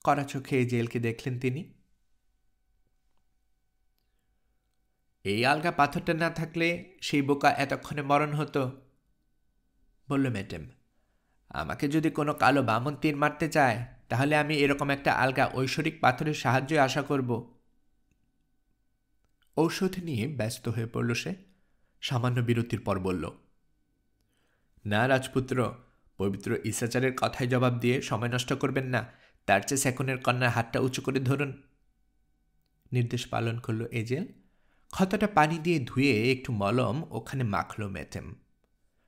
কড়া চোখে এজেলকে দেখলেন তিনি। এই আলগা পাথরটা না থাকলে সেই বোকা এতক্ষণে মরণ হতো, বলল ম্যাডাম। আমাকে যদি কোনো কালো বামন তীর মারতে চায়, তাহলে আমি এরকম একটা আলগা ঐশ্বরিক পাথরের সাহায্য আশা করব। ঔষধ নিয়ে ব্যস্ত হয়ে পড়ল সে। সামান্য বিরতির পর বলল, না রাজপুত্র, পবিত্র ইসাচারের কথায় জবাব দিয়ে সময় নষ্ট করবেন না। তার চেয়ে সেকনের কন্যার হাতটা উঁচু করে ধরুন। নির্দেশ পালন করল এজেল। ক্ষতটা পানি দিয়ে ধুয়ে একটু মলম ওখানে মাখল ম্যাডাম।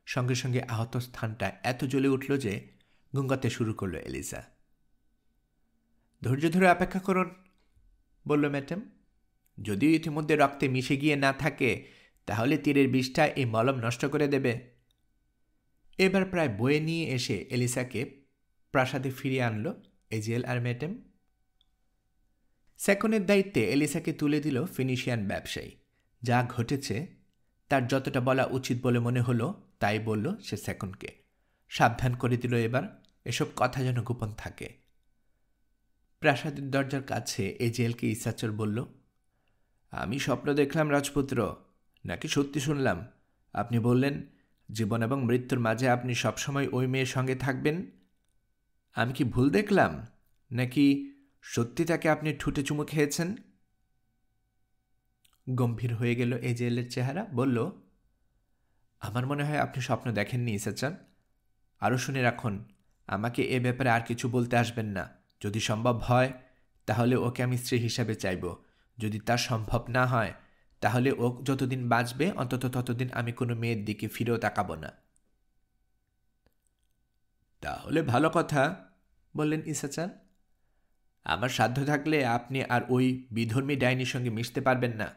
সঙ্গে সঙ্গে আহত স্থানটা এত জ্বলে উঠল যে গুঙ্গাতে শুরু করল এলিসা। ধৈর্য ধরে অপেক্ষা করুন, বলল ম্যাডাম। যদিও ইতিমধ্যে রক্তে মিশে গিয়ে না থাকে, তাহলে তীরের বিষটা এই মলম নষ্ট করে দেবে। এবার প্রায় বয়ে নিয়ে এসে এলিসাকে প্রাসাদে ফিরিয়ে আনল এজেল আর ম্যাডাম। সেকনের দায়িত্বে এলিসাকে তুলে দিল ফিনিশিয়ান ব্যবসায়ী। যা ঘটেছে তার যতটা বলা উচিত বলে মনে হলো তাই বলল সে সেকনকে। সাবধান করে দিল এবার এসব কথা যেন গোপন থাকে। প্রাসাদের দরজার কাছে এজেলকে ইসাচর বলল, আমি স্বপ্ন দেখলাম রাজপুত্র, নাকি সত্যি শুনলাম? আপনি বললেন জীবন এবং মৃত্যুর মাঝে আপনি সবসময় ওই মেয়ের সঙ্গে থাকবেন। আমি কি ভুল দেখলাম, নাকি সত্যি তাকে আপনি ঠুটে চুমু খেয়েছেন? গম্ভীর হয়ে গেল এজেলের চেহারা। বলল, আমার মনে হয় আপনি স্বপ্ন দেখেননি ইসাচার। আরও শুনে রাখুন, আমাকে এ ব্যাপারে আর কিছু বলতে আসবেন না। যদি সম্ভব হয় তাহলে ওকে আমি স্ত্রী হিসাবে চাইব। যদি তা সম্ভব না হয়, তাহলে ও যতদিন বাঁচবে অন্তত ততদিন আমি কোনো মেয়ের দিকে ফিরেও তাকাব না। তাহলে ভালো কথা, বললেন ইসাচার। আমার সাধ্য থাকলে আপনি আর ওই বিধর্মী ডাইনির সঙ্গে মিশতে পারবেন না।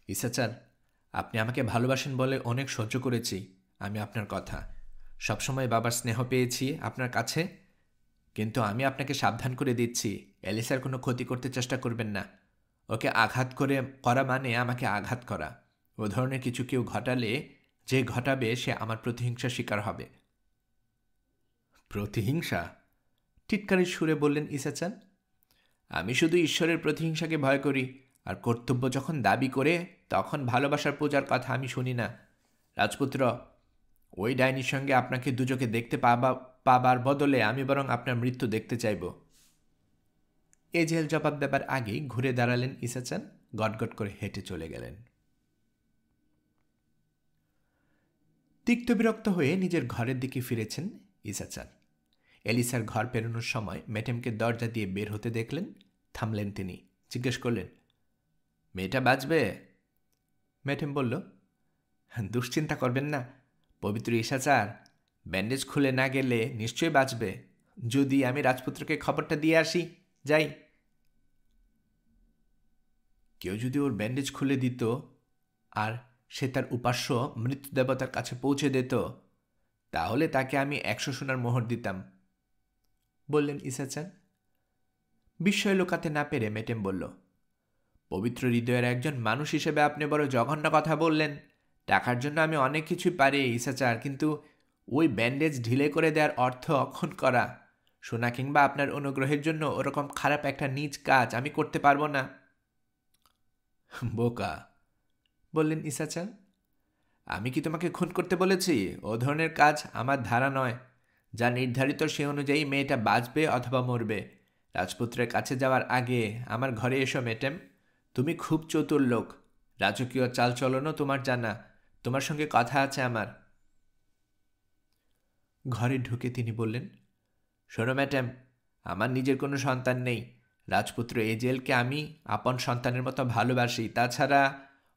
ইসাচার, আপনি আমাকে ভালোবাসেন বলে অনেক সহ্য করেছি আমি আপনার কথা। সবসময় বাবার স্নেহ পেয়েছি আপনার কাছে। কিন্তু আমি আপনাকে সাবধান করে দিচ্ছি, এলিসার কোনো ক্ষতি করতে চেষ্টা করবেন না। ওকে আঘাত করা মানে আমাকে আঘাত করা। ও ধরনের কিছু কেউ ঘটালে যে ঘটাবে সে আমার প্রতিহিংসার শিকার হবে। প্রতিহিংসা? টিটকারির সুরে বললেন ঈশা চান। আমি শুধু ঈশ্বরের প্রতিহিংসাকে ভয় করি, আর কর্তব্য যখন দাবি করে তখন ভালোবাসার পূজার কথা আমি শুনি না। রাজপুত্র, ওই ডাইনির সঙ্গে আপনাকে দুচোখে দেখতে পাবার বদলে আমি বরং আপনার মৃত্যু দেখতে চাইব। এজেল জবাব দেবার আগেই ঘুরে দাঁড়ালেন ঈশা চান, গটগট করে হেঁটে চলে গেলেন। তিক্ত বিরক্ত হয়ে নিজের ঘরের দিকে ফিরেছেন ঈশা চান। এলিসার ঘর পেরোনোর সময় ম্যাডামকে দরজা দিয়ে বের হতে দেখলেন। থামলেন তিনি, জিজ্ঞেস করলেন, মেয়েটা বাঁচবে? ম্যাডাম বলল, দুশ্চিন্তা করবেন না, পবিত্র ঈশাচার, ব্যান্ডেজ খুলে না গেলে নিশ্চয়ই বাঁচবে। যদি আমি রাজপুত্রকে খবরটা দিয়ে আসি, যাই। কেউ যদি ওর ব্যান্ডেজ খুলে দিত আর সে তার উপাস্য মৃত্যু দেবতার কাছে পৌঁছে দিত, তাহলে তাকে আমি 100 সোনার মোহর দিতাম, বললেন ঈশা চান। বিস্ময় লুকাতে না পেরে ম্যাডাম বলল, পবিত্র হৃদয়ের একজন মানুষ হিসেবে আপনি বড় জঘন্য কথা বললেন। টাকার জন্য আমি অনেক কিছুই পারি ঈশাচার, কিন্তু ওই ব্যান্ডেজ ঢিলে করে দেওয়ার অর্থ অক্ষুণ্ণ করা, সোনা কিংবা আপনার অনুগ্রহের জন্য ওরকম খারাপ একটা নীচ কাজ আমি করতে পারবো না। বোকা, বললেন ঈশাচার। আমি কি তোমাকে খুন করতে বলেছি? ও ধরনের কাজ আমার ধারা নয়। যা নির্ধারিত সে অনুযায়ী মেয়েটা বাঁচবে অথবা মরবে। রাজপুত্রের কাছে যাওয়ার আগে আমার ঘরে এসো ম্যাডাম। তুমি খুব চতুর লোক, রাজকীয় চালচলনও তোমার জানা। তোমার সঙ্গে কথা আছে আমার। ঘরে ঢুকে তিনি বললেন, শোনো ম্যাডাম, আমার নিজের কোনো সন্তান নেই। রাজপুত্র এজেলকে আমি আপন সন্তানের মতো ভালোবাসি। তাছাড়া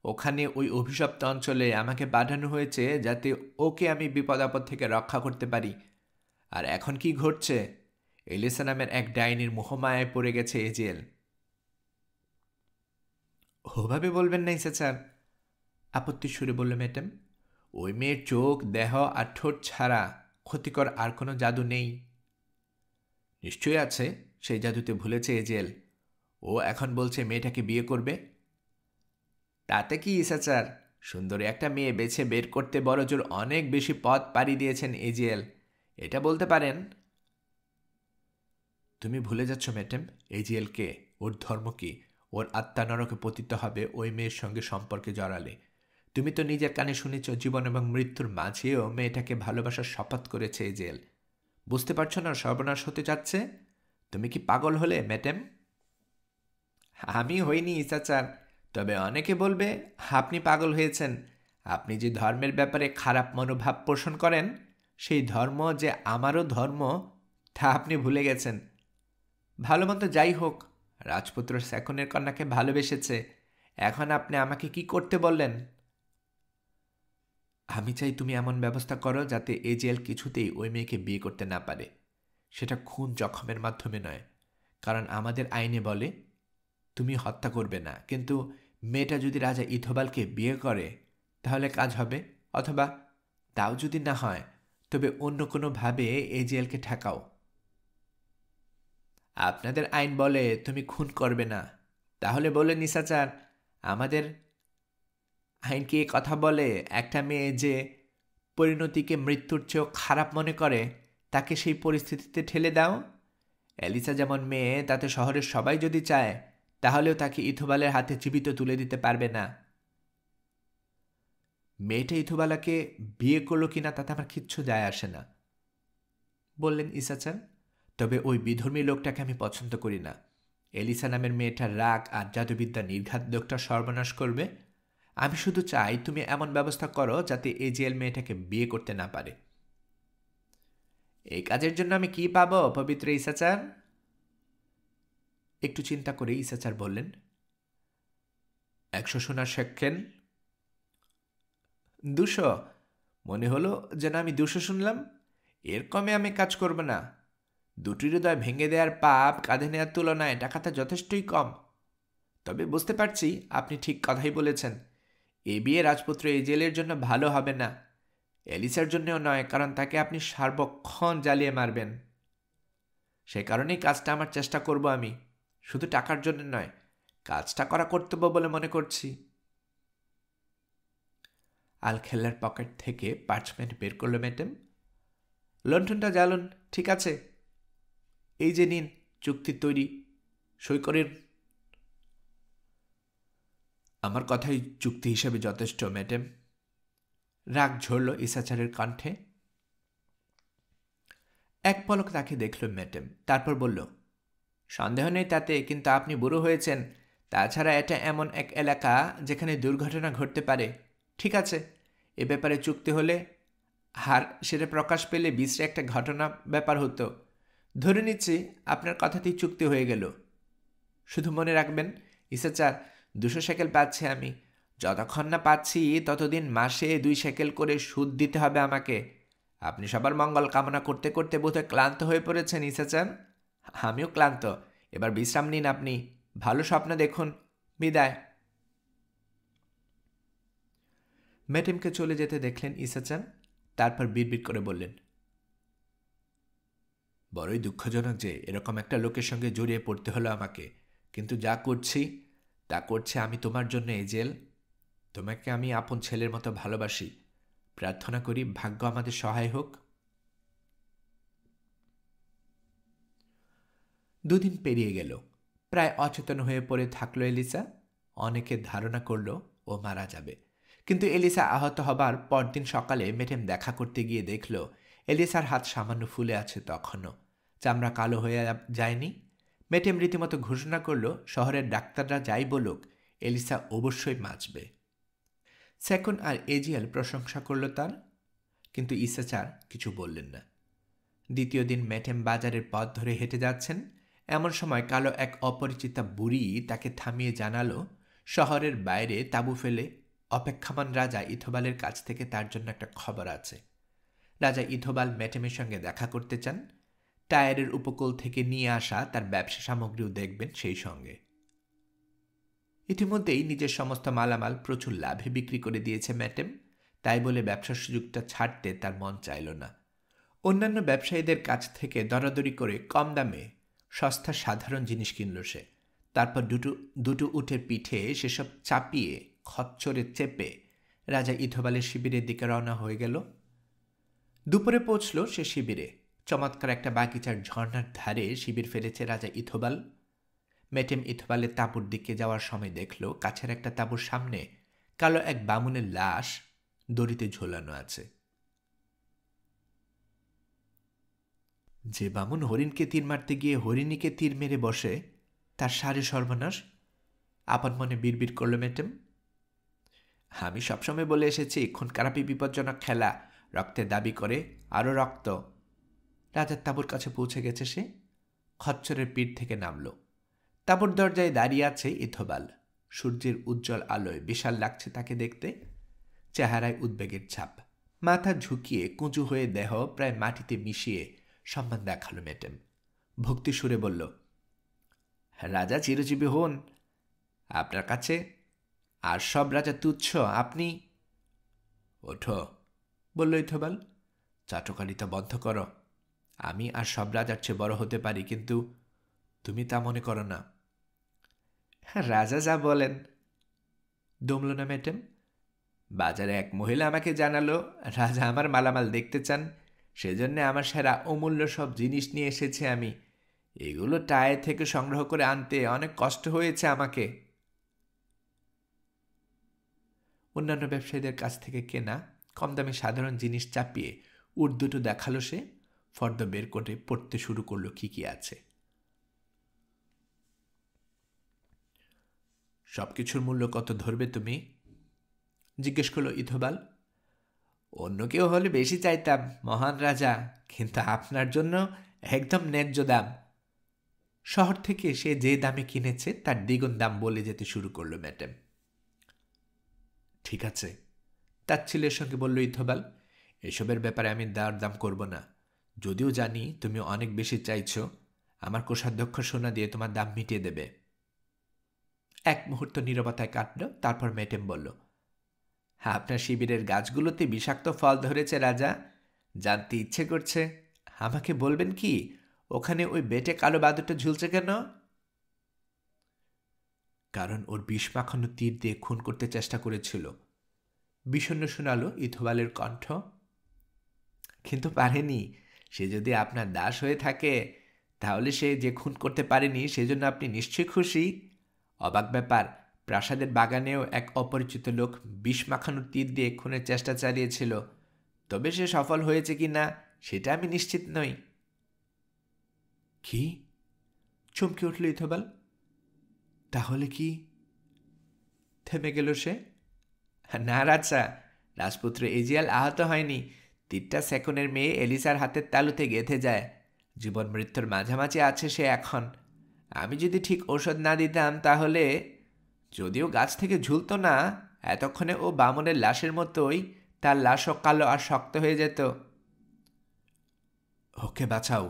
ওখানে ওই অভিশপ্ত অঞ্চলে আমাকে পাঠানো হয়েছে যাতে ওকে আমি বিপদ আপদ থেকে রক্ষা করতে পারি। আর এখন কি ঘটছে? এলিসা নামের এক ডাইনির মোহমায়ায় পড়ে গেছে এজেল। ওভাবে বলবেন না ঈশাচার, আপত্তির সুরে বলল ম্যাডাম। ওই মেয়ের চোখ, দেহ আর ঠোঁট ছাড়া ক্ষতিকর আর কোনো জাদু নেই। নিশ্চয়ই আছে, সেই জাদুতে ভুলেছে এজেল। ও এখন বলছে মেয়েটাকে বিয়ে করবে। তাতে কি ঈশাচার, সুন্দরী একটা মেয়ে বেছে বের করতে বড়জোর অনেক বেশি পথ পাড়ি দিয়েছেন এজেল, এটা বলতে পারেন। তুমি ভুলে যাচ্ছ ম্যাডাম, এজিএলকে, ওর ধর্ম কি, ওর আত্মা নরকে পতিত হবে ওই মেয়ের সঙ্গে সম্পর্কে জড়ালে। তুমি তো নিজের কানে শুনেছ জীবন এবং মৃত্যুর মাঝেও মেয়েটাকে ভালোবাসার শপথ করেছে এজেল। বুঝতে পারছো না সর্বনাশ হতে যাচ্ছে? তুমি কি পাগল হলে ম্যাডাম? আমি হইনি ঈশাচার, তবে অনেকে বলবে আপনি পাগল হয়েছেন। আপনি যে ধর্মের ব্যাপারে খারাপ মনোভাব পোষণ করেন, সেই ধর্ম যে আমারও ধর্ম তা আপনি ভুলে গেছেন। ভালো মন্দ যাই হোক, রাজপুত্র সেখনের কন্যাকে ভালোবেসেছে। এখন আপনি আমাকে কি করতে বললেন? আমি চাই তুমি এমন ব্যবস্থা করো যাতে এজেল কিছুতেই ওই মেয়েকে বিয়ে করতে না পারে। সেটা খুন জখমের মাধ্যমে নয়, কারণ আমাদের আইনে বলে তুমি হত্যা করবে না, কিন্তু মেয়েটা যদি রাজা ইথোবালকে বিয়ে করে তাহলে কাজ হবে, অথবা তাও যদি না হয় তবে অন্য কোনোভাবে এজেলকে ঠেকাও। আপনাদের আইন বলে তুমি খুন করবে না, তাহলে বলে নিশাচার, আমাদের আইন কি কথা বলে একটা মেয়ে যে পরিণতিকে মৃত্যুর চেয়েও খারাপ মনে করে তাকে সেই পরিস্থিতিতে ঠেলে দাও? এলিসা যেমন মেয়ে, তাতে শহরের সবাই যদি চায় তাহলেও তাকে ইথোবালের হাতে জীবিত তুলে দিতে পারবে না। মেয়েটা ইথোবালাকে বিয়ে করলো কিনা তাতে আমার কিচ্ছু যায় আসে না, বললেন ঈশাচান। তবে ওই বিধর্মী লোকটাকে আমি পছন্দ করি না। এলিসা নামের মেয়েটার রাগ আর জাদুবিদ্যা নির্ঘাত লোকটা সর্বনাশ করবে। আমি শুধু চাই তুমি এমন ব্যবস্থা করো যাতে এজেল মেয়েটাকে বিয়ে করতে না পারে। এই কাজের জন্য আমি কি পাবো পবিত্র ঈশাচার? একটু চিন্তা করে ঈশাচার বললেন, 100 সোনার সেকেন। 200? মনে হলো যেন আমি 200 শুনলাম। এর কমে আমি কাজ করব না। দুটি হৃদয় ভেঙে দেওয়ার পাপ কাঁধে নেওয়ার তুলনায় টাকাটা যথেষ্টই কম। তবে বুঝতে পারছি আপনি ঠিক কথাই বলেছেন। এ বিয়ে রাজপুত্র এজেলের জন্য ভালো হবে না, এলিসার জন্যও নয়, কারণ তাকে আপনি সার্বক্ষণ জ্বালিয়ে মারবেন। সে কারণেই কাজটা আমার চেষ্টা করব আমি, শুধু টাকার জন্য নয়, কাজটা করা কর্তব্য বলে মনে করছি। আলখেল্লার পকেট থেকে পার্চমেন্ট বের করল ম্যাডাম। লণ্ঠনটা জ্বালুন। ঠিক আছে, এই যে নিন চুক্তি তৈরি, সই করেন। আমার কথাই চুক্তি হিসেবে যথেষ্ট ম্যাডাম। রাগ ঝরল ইসাচারের কণ্ঠে। এক পলক তাকে দেখল ম্যাডাম, তারপর বলল, সন্দেহ নেই তাতে, কিন্তু আপনি বুড়ো হয়েছেন। তাছাড়া এটা এমন এক এলাকা যেখানে দুর্ঘটনা ঘটতে পারে। ঠিক আছে, এ ব্যাপারে চুক্তি হলে আর সেটা প্রকাশ পেলে বিশ্রে একটা ঘটনা ব্যাপার হতো। ধরে নিচ্ছি আপনার কথাতেই চুক্তি হয়ে গেল। শুধু মনে রাখবেন ইসাচার, 200 শেকেল পাচ্ছি আমি। যতক্ষণ না পাচ্ছি ততদিন মাসে 2 শেকেল করে সুদ দিতে হবে আমাকে। আপনি সবার মঙ্গল কামনা করতে করতে বোধহয় ক্লান্ত হয়ে পড়েছেন ইসাচার। আমিও ক্লান্ত। এবার বিশ্রাম নিন আপনি, ভালো স্বপ্ন দেখুন। বিদায়। ম্যাডামকে চলে যেতে দেখলেন ইসাচান, তারপর বিড়বিড় করে বললেন, বড়ই দুঃখজনক যে এরকম একটা লোকের সঙ্গে জড়িয়ে পড়তে হলো আমাকে, কিন্তু যা করছি তা করছে আমি তোমার জন্য। এজেল, তোমাকে আমি আপন ছেলের মতো ভালোবাসি। প্রার্থনা করি ভাগ্য আমাদের সহায় হোক। 2 দিন পেরিয়ে গেল। প্রায় অচেতন হয়ে পড়ে থাকলো এলিসা। অনেকে ধারণা করল ও মারা যাবে, কিন্তু এলিসা আহত হবার পরদিন সকালে ম্যাডাম দেখা করতে গিয়ে দেখল এলিসার হাত সামান্য ফুলে আছে তখনও, চামড়া কালো হয়ে যায়নি। ম্যাডাম রীতিমতো ঘোষণা করল শহরের ডাক্তাররা যাই বলুক, এলিসা অবশ্যই বাঁচবে। সেকন আর এজিএল প্রশংসা করল তার, কিন্তু ইসাচার কিছু বললেন না। দ্বিতীয় দিন ম্যাডাম বাজারের পথ ধরে হেঁটে যাচ্ছেন, এমন সময় কালো এক অপরিচিতা বুড়ি তাকে থামিয়ে জানালো শহরের বাইরে তাঁবু ফেলে অপেক্ষমান রাজা ইথোবালের কাছ থেকে তার জন্য একটা খবর আছে। রাজা ইথোবাল ম্যাডামের সঙ্গে দেখা করতে চান। টায়ারের উপকূল থেকে নিয়ে আসা তার ব্যবসা সামগ্রীও দেখবেন সেই সঙ্গে। ইতিমধ্যেই নিজের সমস্ত মালামাল প্রচুর লাভে বিক্রি করে দিয়েছে ম্যাডাম, তাই বলে ব্যবসার সুযোগটা ছাড়তে তার মন চাইল না। অন্যান্য ব্যবসায়ীদের কাছ থেকে দরাদরি করে কম দামে সস্তা সাধারণ জিনিস কিনল সে। তারপর দুটো উটের পিঠে সেসব চাপিয়ে খচ্চরে চেপে রাজা ইথোবালের শিবিরের দিকে রওনা হয়ে গেল। দুপুরে পৌঁছল সে শিবিরে। চমৎকার একটা বাগিচার ঝর্ণার ধারে শিবির ফেলেছে রাজা ইথোবাল। ম্যাডাম ইথোবালের তাঁবুর দিকে যাওয়ার সময় দেখল কাছের একটা তাঁবুর সামনে কালো এক বামুনের লাশ দড়িতে ঝোলানো আছে। যে বামুন হরিণকে তীর মারতে গিয়ে হরিণীকে তীর মেরে বসে, তার সারে সর্বনাশ। আপন মনে বিড়বিড় করল ম্যাডাম। আমি সবসময় বলে এসেছি খুন খারাপই বিপজ্জনক খেলা, রক্তের দাবি করে আরও রক্ত। রাজার তাঁবুর কাছে পৌঁছে গেছে সে। খচ্চরের পিঠ থেকে নামল। তাঁবুর দরজায় দাঁড়িয়ে আছে ইথোবাল। সূর্যের উজ্জ্বল আলোয় বিশাল লাগছে তাকে দেখতে। চেহারায় উদ্বেগের ছাপ। মাথা ঝুঁকিয়ে কুঁজু হয়ে দেহ প্রায় মাটিতে মিশিয়ে সম্মান দেখালো ম্যাডাম। ভক্তি সুরে বলল, রাজা চিরজীবী হন। আপনার কাছে আর সব রাজা তুচ্ছ। আপনি ওঠো, বলল ইথোবাল। চাটকারিতা বন্ধ করো। আমি আর সব রাজার চেয়ে বড় হতে পারি, কিন্তু তুমি তা মনে করো না। রাজা যা বলেন। দমল না ম্যাডাম। বাজারে এক মহিলা আমাকে জানালো রাজা আমার মালামাল দেখতে চান, সেজন্য আমার সেরা অমূল্য সব জিনিস নিয়ে এসেছে আমি। এগুলো টায়ার থেকে সংগ্রহ করে আনতে অনেক কষ্ট হয়েছে আমাকে। অন্যান্য ব্যবসায়ীদের কাছ থেকে কেনা কম দামে সাধারণ জিনিস চাপিয়ে উট দুটো দেখালো সে। ফর্দ বের করে পড়তে শুরু করলো কি কি আছে। সবকিছুর মূল্য কত ধরবে তুমি? জিজ্ঞেস করলো ইথোবাল। অন্য কেউ হলে বেশি চাইতাম মহান রাজা, কিন্তু আপনার জন্য একদম ন্যায্য দাম। শহর থেকে সে যে দামে কিনেছে তার দ্বিগুণ দাম বলে যেতে শুরু করলো ম্যাডাম। ঠিক আছে, তাচ্ছিল্যের সঙ্গে বলল ইথোবাল। এসবের ব্যাপারে আমি দাম করব না, যদিও জানি তুমি অনেক বেশি চাইছ। আমার কোষাধ্যক্ষ সোনা দিয়ে তোমার দাম মিটিয়ে দেবে। এক মুহূর্ত নীরবতায় কাটল, তারপর ম্যাডাম বলল, আপনার শিবিরের গাছগুলোতে বিষাক্ত ফল ধরেছে রাজা, জানতে ইচ্ছে করছে। আমাকে বলবেন কি ওখানে ওই বেটে কালো বাদুরটা ঝুলছে কেন? কারণ ওর বিষ মাখানো তীর দিয়ে খুন করতে চেষ্টা করেছিল। বিষণ্ণ শোনালো ইথোবালের কণ্ঠ। কিন্তু পারেনি। সে যদি আপনার দাস হয়ে থাকে তাহলে সে যে খুন করতে পারেনি সেজন্য আপনি নিশ্চয়ই খুশি। অবাক ব্যাপার, প্রাসাদের বাগানেও এক অপরিচিত লোক বিষ মাখানো তীর দিয়ে খুনের চেষ্টা চালিয়েছিল, তবে সে সফল হয়েছে কি না সেটা আমি নিশ্চিত নই। কি? চমকে উঠল ইথোবাল। তাহলে কি? থেমে গেল সে। না রাজা, রাজপুত্র এজিয়াল আহত হয়নি। তীরটা সেকনের মেয়ে এলিসার হাতের তালুতে গেঁথে যায়। জীবন মৃত্যুর মাঝামাঝি আছে সে এখন। আমি যদি ঠিক ঔষধ না দিতাম তাহলে, যদিও গাছ থেকে ঝুলত না, এতক্ষণে ও বামনের লাশের মতোই তার লাশও কালো আর শক্ত হয়ে যেত। ওকে বাঁচাও,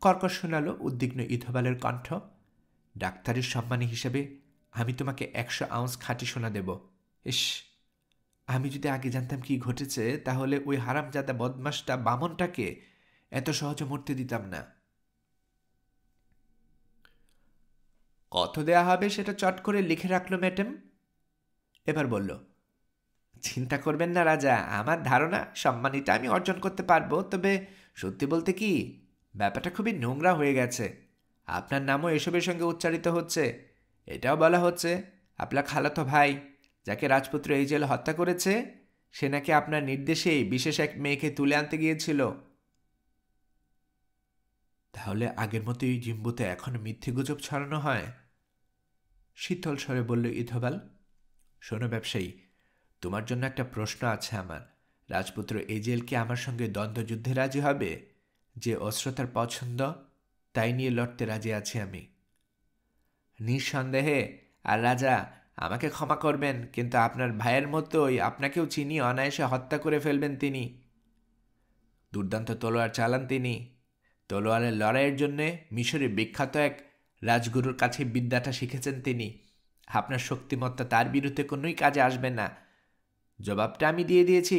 কর্কশ শোনালো উদ্বিগ্ন ইথোবালের কণ্ঠ। ডাক্তারের সম্মানী হিসেবে আমি তোমাকে 100 আউন্স খাঁটি সোনা দেব। ইস, আমি যদি আগে জানতাম কি ঘটেছে তাহলে ওই হারামজাদা বদমাসটা বামনটাকে এত সহজে মরতে দিতাম না। কত দেয়া হবে সেটা চট করে লিখে রাখলো ম্যাডাম। এবার বলল, চিন্তা করবেন না রাজা, আমার ধারণা সম্মানীটা আমি অর্জন করতে পারবো। তবে সত্যি বলতে কি, ব্যাপারটা খুবই নোংরা হয়ে গেছে। আপনার নামও এসবের সঙ্গে উচ্চারিত হচ্ছে। এটাও বলা হচ্ছে আপনার খালাতো ভাই, যাকে রাজপুত্র এজেল হত্যা করেছে, সে নাকি আপনার নির্দেশেই বিশেষ এক মেয়েকে তুলে আনতে গিয়েছিল। তাহলে আগের মতোই জিম্বুতে এখন মিথ্যে গুজব ছড়ানো হয়? শীতল স্বরে বলল ইথোবাল। শোনো ব্যবসায়ী, তোমার জন্য একটা প্রশ্ন আছে আমার। রাজপুত্র এজেল কি আমার সঙ্গে দ্বন্দ্বযুদ্ধে রাজি হবে? যে অস্ত্র তার পছন্দ তাই নিয়ে লড়তে রাজি আছি আমি। নিঃসন্দেহে। আর রাজা, আমাকে ক্ষমা করবেন, কিন্তু আপনার ভাইয়ের মতোই আপনাকেও চিনি অনায়াসে হত্যা করে ফেলবেন তিনি। দুর্দান্ত তলোয়ার চালান তিনি। তলোয়ারের লড়াইয়ের জন্যে মিশরে বিখ্যাত এক রাজগুরুর কাছে বিদ্যাটা শিখেছেন তিনি। আপনার শক্তিমত্তা তার বিরুদ্ধে কোনোই কাজে আসবে না। জবাবটা আমি দিয়ে দিয়েছি।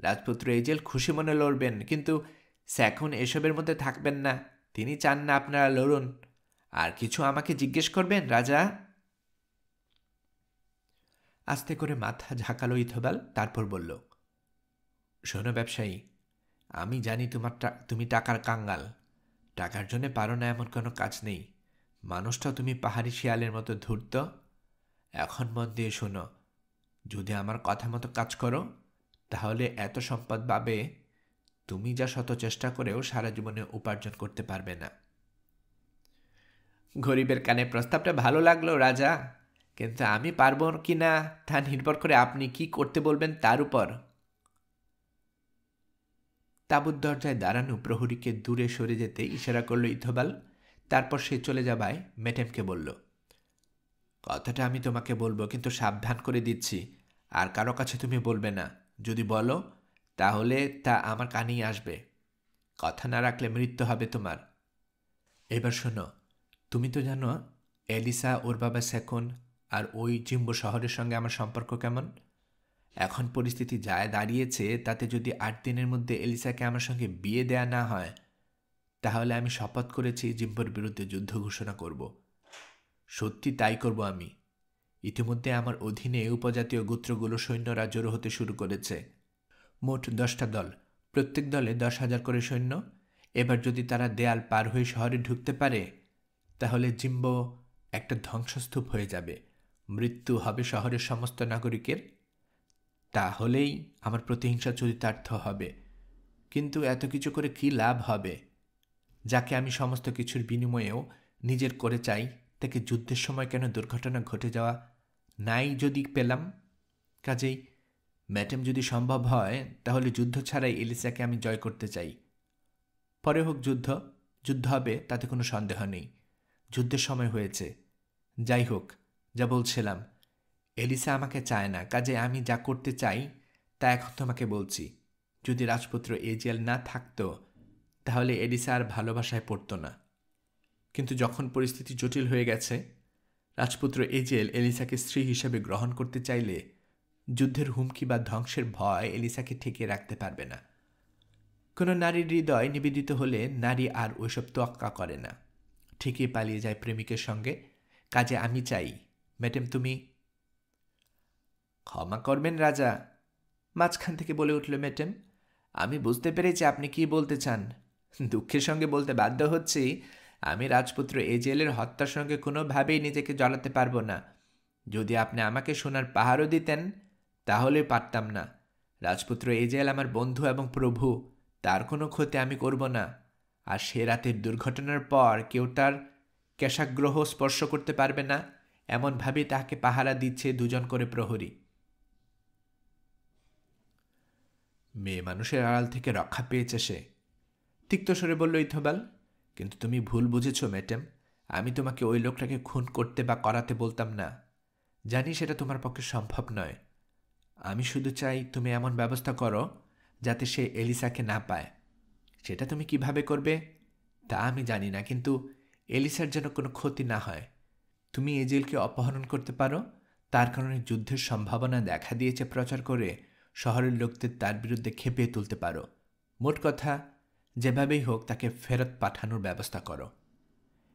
রাজপুত্র এজেল খুশি মনে লড়বেন, কিন্তু স্যাখন এসবের মধ্যে থাকবেন না। তিনি চান না আপনারা লড়ুন। আর কিছু আমাকে জিজ্ঞেস করবেন রাজা? আস্তে করে মাথা ঝাঁকালো ইথোবাল, তারপর বলল, শোনো ব্যবসায়ী, আমি জানি তুমি টাকার কাঙ্গাল। টাকার জন্য পারো না এমন কোনো কাজ নেই। মানুষটাও তুমি পাহাড়ি শিয়ালের মতো ধূর্ত। এখন মন দিয়ে শোনো, যদি আমার কথা মতো কাজ করো তাহলে এত সম্পদ পাবে তুমি যা শত চেষ্টা করেও সারা জীবনে উপার্জন করতে পারবে না। গরিবের কানে প্রস্তাবটা ভালো লাগলো রাজা, কিন্তু আমি পারবো কি না তা নির্ভর করে আপনি কি করতে বলবেন তার উপর। তাঁবুর দরজায় দাঁড়ানো প্রহরীকে দূরে সরে যেতে ইশারা করল ইথোবাল। তারপর সে চলে যাবায় ম্যাডামকে বলল, কথাটা আমি তোমাকে বলবো, কিন্তু সাবধান করে দিচ্ছি, আর কারো কাছে তুমি বলবে না। যদি বলো তাহলে তা আমার কানেই আসবে। কথা না রাখলে মৃত্যু হবে তোমার। এবার শোনো, তুমি তো জানো এলিসা, ওর বাবা সেকন আর ওই জিম্বো শহরের সঙ্গে আমার সম্পর্ক কেমন। এখন পরিস্থিতি যায় দাঁড়িয়েছে তাতে যদি 8 দিনের মধ্যে এলিসাকে আমার সঙ্গে বিয়ে দেয়া না হয় তাহলে আমি শপথ করেছি জিম্বোর বিরুদ্ধে যুদ্ধ ঘোষণা করব। সত্যি তাই করব আমি। ইতিমধ্যে আমার অধীনে উপজাতীয় গোত্রগুলো সৈন্যরা জড়ো হতে শুরু করেছে। মোট 10টা দল, প্রত্যেক দলে 10,000 করে সৈন্য। এবার যদি তারা দেয়াল পার হয়ে শহরে ঢুকতে পারে তাহলে জিম্বো একটা ধ্বংসস্তূপ হয়ে যাবে। মৃত্যু হবে শহরের সমস্ত নাগরিকের। তাহলেই আমার প্রতিহিংসা চরিতার্থ হবে। কিন্তু এত কিছু করে কি লাভ হবে? যাকে আমি সমস্ত কিছুর বিনিময়েও নিজের করে চাই, তাকে যুদ্ধের সময় কেন দুর্ঘটনা ঘটে যাওয়া নাই যদি পেলাম। কাজেই ম্যাডাম, যদি সম্ভব হয় তাহলে যুদ্ধ ছাড়াই এলিসাকে আমি জয় করতে চাই। পরে হোক যুদ্ধ, যুদ্ধ হবে তাতে কোনো সন্দেহ নেই। যুদ্ধের সময় হয়েছে। যাই হোক, যা বলছিলাম, এলিসা আমাকে চায় না, কাজে আমি যা করতে চাই তা এখন তোমাকে বলছি। যদি রাজপুত্র এজেল না থাকতো তাহলে এলিসা আর ভালোবাসায় পড়তো না। কিন্তু যখন পরিস্থিতি জটিল হয়ে গেছে, রাজপুত্র এজেল এলিসাকে স্ত্রী হিসেবে গ্রহণ করতে চাইলে যুদ্ধের হুমকি বা ধ্বংসের ভয় এলিসাকে ঠেকিয়ে রাখতে পারবে না। কোনো নারীর হৃদয় নিবেদিত হলে নারী আর ওইসব তোয়াক্কা করে না, ঠিকই পালিয়ে যায় প্রেমিকের সঙ্গে। কাজে আমি চাই ম্যাডাম তুমি ক্ষমা করবেন রাজা, মাঝখান থেকে বলে উঠল মেটেম, আমি বুঝতে পেরেছি আপনি কি বলতে চান। দুঃখের সঙ্গে বলতে বাধ্য হচ্ছি, আমি রাজপুত্র এজেলের হত্যার সঙ্গে কোনোভাবেই নিজেকে জড়াতে পারবো না। যদি আপনি আমাকে সোনার পাহাড়ও দিতেন তাহলে পারতাম না। রাজপুত্র এজেল আমার বন্ধু এবং প্রভু, তার কোনো ক্ষতি আমি করব না। আর সে রাতের দুর্ঘটনার পর কেউ তার কেশাগ্রহ স্পর্শ করতে পারবে না, এমনভাবেই তাকে পাহারা দিচ্ছে দুজন করে প্রহরী। মেয়ে মানুষের আড়াল থেকে রক্ষা পেয়েছে সে, তিক্ত স্বরে বলল ইথবাল। কিন্তু তুমি ভুল বুঝেছ মেটেম, আমি তোমাকে ওই লোকটাকে খুন করতে বা করাতে বলতাম না। জানি সেটা তোমার পক্ষে সম্ভব নয়। আমি শুধু চাই তুমি এমন ব্যবস্থা করো যাতে সে এলিসাকে না পায়। সেটা তুমি কিভাবে করবে তা আমি জানি না, কিন্তু এলিসার যেন কোনো ক্ষতি না হয়। তুমি এজেলকে অপহরণ করতে পারো, তার কারণে যুদ্ধের সম্ভাবনা দেখা দিয়েছে প্রচার করে শহরের লোকদের তার বিরুদ্ধে খেপিয়ে তুলতে পারো। মোট কথা, যেভাবেই হোক তাকে ফেরত পাঠানোর ব্যবস্থা করো।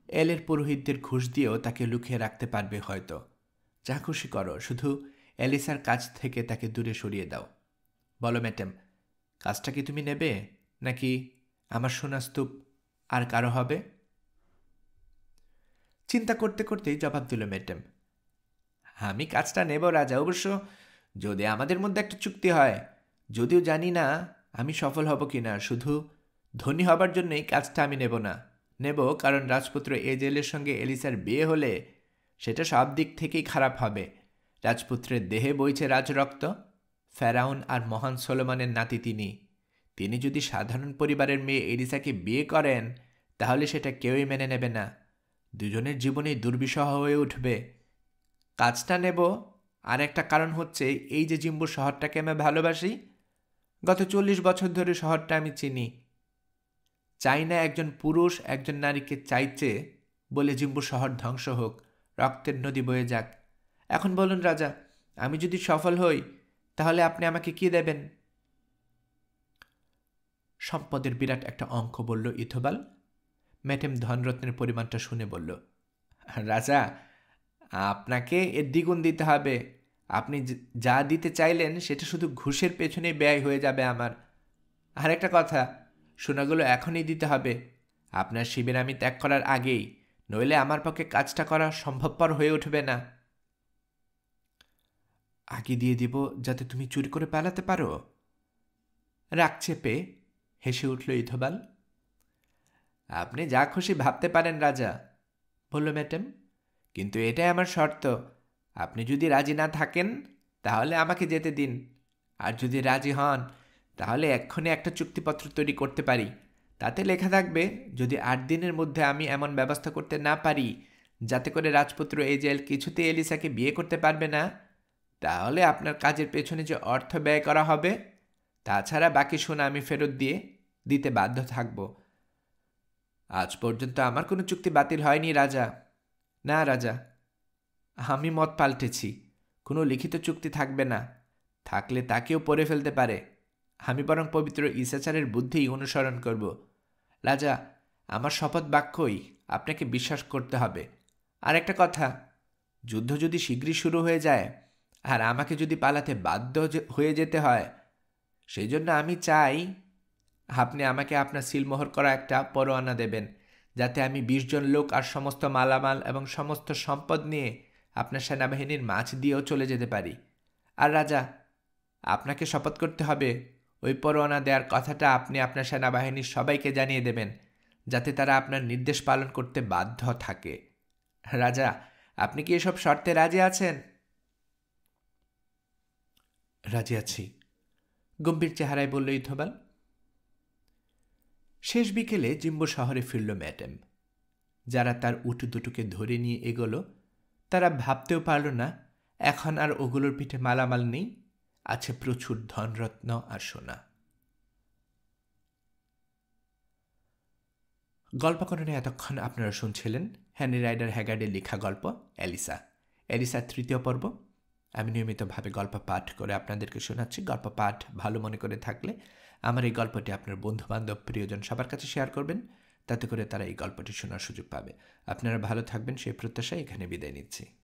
এলের পুরোহিতদের ঘুষ দিয়েও তাকে লুকিয়ে রাখতে পারবে হয়তো। যা খুশি করো, শুধু এলিসার কাছ থেকে তাকে দূরে সরিয়ে দাও। বলো ম্যাডাম, কাজটা কি তুমি নেবে, নাকি আমার সোনাস্তূপ আর কারো হবে? চিন্তা করতে করতেই জবাব দিল ম্যাডাম, আমি কাজটা নেব রাজা, অবশ্য যদি আমাদের মধ্যে একটা চুক্তি হয়। যদিও জানি না আমি সফল হব কিনা। শুধু ধনী হবার জন্যই কাজটা আমি নেব না। নেব কারণ রাজপুত্র এজেলের সঙ্গে এলিসার বিয়ে হলে সেটা সব দিক থেকেই খারাপ হবে। রাজপুত্রের দেহে বইছে রাজরক্ত। ফেরাউন আর মহান সলোমনের নাতি তিনি যদি সাধারণ পরিবারের মেয়ে এলিসাকে বিয়ে করেন তাহলে সেটা কেউই মেনে নেবে না। দুজনের জীবনেই দুর্বিষহ হয়ে উঠবে। কাজটা নেব আর একটা কারণ হচ্ছে এই যে জিম্বু শহরটাকে আমি ভালোবাসি। গত 40 বছর ধরে শহরটা আমি চিনি। চাই না একজন পুরুষ একজন নারীকে চাইছে বলে জিম্বু শহর ধ্বংস হোক, রক্তের নদী বয়ে যাক। এখন বলুন রাজা, আমি যদি সফল হই তাহলে আপনি আমাকে কি দেবেন? সম্পদের বিরাট একটা অঙ্ক বলল ইথবাল। ম্যাটেম ধনরত্নের পরিমাণটা শুনে বলল, রাজা, আপনাকে এর দ্বিগুণ দিতে হবে। আপনি যা দিতে চাইলেন সেটা শুধু ঘুষের পেছনে ব্যয় হয়ে যাবে আমার। আর একটা কথা, সোনাগুলো এখনই দিতে হবে, আপনার শিবির আমি ত্যাগ করার আগেই, নইলে আমার পক্ষে কাজটা করা সম্ভবপর হয়ে উঠবে না। আগে দিয়ে দিব যাতে তুমি চুরি করে পালাতে পারো? রাগ চেপে হেসে উঠল ইথবাল। আপনি যা খুশি ভাবতে পারেন রাজা, বলল ম্যাডাম, কিন্তু এটাই আমার শর্ত। আপনি যদি রাজি না থাকেন তাহলে আমাকে যেতে দিন, আর যদি রাজি হন তাহলে এক্ষুনি একটা চুক্তিপত্র তৈরি করতে পারি। তাতে লেখা থাকবে, যদি 8 দিনের মধ্যে আমি এমন ব্যবস্থা করতে না পারি যাতে করে রাজপুত্র এজেল কিছুতে এলিসাকে বিয়ে করতে পারবে না, তাহলে আপনার কাজের পেছনে যে অর্থ ব্যয় করা হবে তাছাড়া বাকি সোনা আমি ফেরত দিতে বাধ্য থাকব। আজ পর্যন্ত আমার কোনো চুক্তি বাতিল হয়নি রাজা। না রাজা, আমি মত পাল্টেছি। কোনো লিখিত চুক্তি থাকবে না, থাকলে তাকেও পড়ে ফেলতে পারে। আমি বরং পবিত্র ঈশাচারের বুদ্ধিই অনুসরণ করব। রাজা, আমার শপথ বাক্যই আপনাকে বিশ্বাস করতে হবে। আর একটা কথা, যুদ্ধ যদি শীঘ্রই শুরু হয়ে যায় আর আমাকে যদি পালাতে বাধ্য হয়ে যেতে হয়, সেই জন্য আমি চাই আপনি আমাকে আপনার সিলমোহর করা একটা পরোয়ানা দেবেন, যাতে আমি 20 জন লোক আর সমস্ত মালামাল এবং সমস্ত সম্পদ নিয়ে আপনার সেনাবাহিনীর মাঝ দিয়েও চলে যেতে পারি। আর রাজা, আপনাকে শপথ করতে হবে ওই পরোয়ানা দেওয়ার কথাটা আপনি আপনার সেনাবাহিনীর সবাইকে জানিয়ে দেবেন, যাতে তারা আপনার নির্দেশ পালন করতে বাধ্য থাকে। রাজা, আপনি কি এসব শর্তে রাজি আছেন? রাজি আছি, গম্ভীর চেহারায় বলল ইথবাল। শেষ বিকেলে জিম্বো শহরে ফিরল ম্যাডাম। যারা তার উট দুটোকে ধরে নিয়ে এগোলো তারা ভাবতেও পারল না এখন আর ওগুলোর পিঠে মালামাল নেই, আছে প্রচুর ধনরত্ন আর সোনা। গল্পকরণে এতক্ষণ আপনারা শুনছিলেন হেনরি রাইডার হ্যাগার্ডের লেখা গল্প এলিসা 3য় পর্ব। আমি নিয়মিতভাবে গল্প পাঠ করে আপনাদেরকে শোনাচ্ছি। গল্প পাঠ ভালো মনে করে থাকলে আমার এই গল্পটি আপনার বন্ধুবান্ধব প্রিয়জন সবার কাছে শেয়ার করবেন, তাতে করে তারা এই গল্পটি শোনার সুযোগ পাবে। আপনারা ভালো থাকবেন সেই প্রত্যাশায় এখানে বিদায় নিচ্ছি।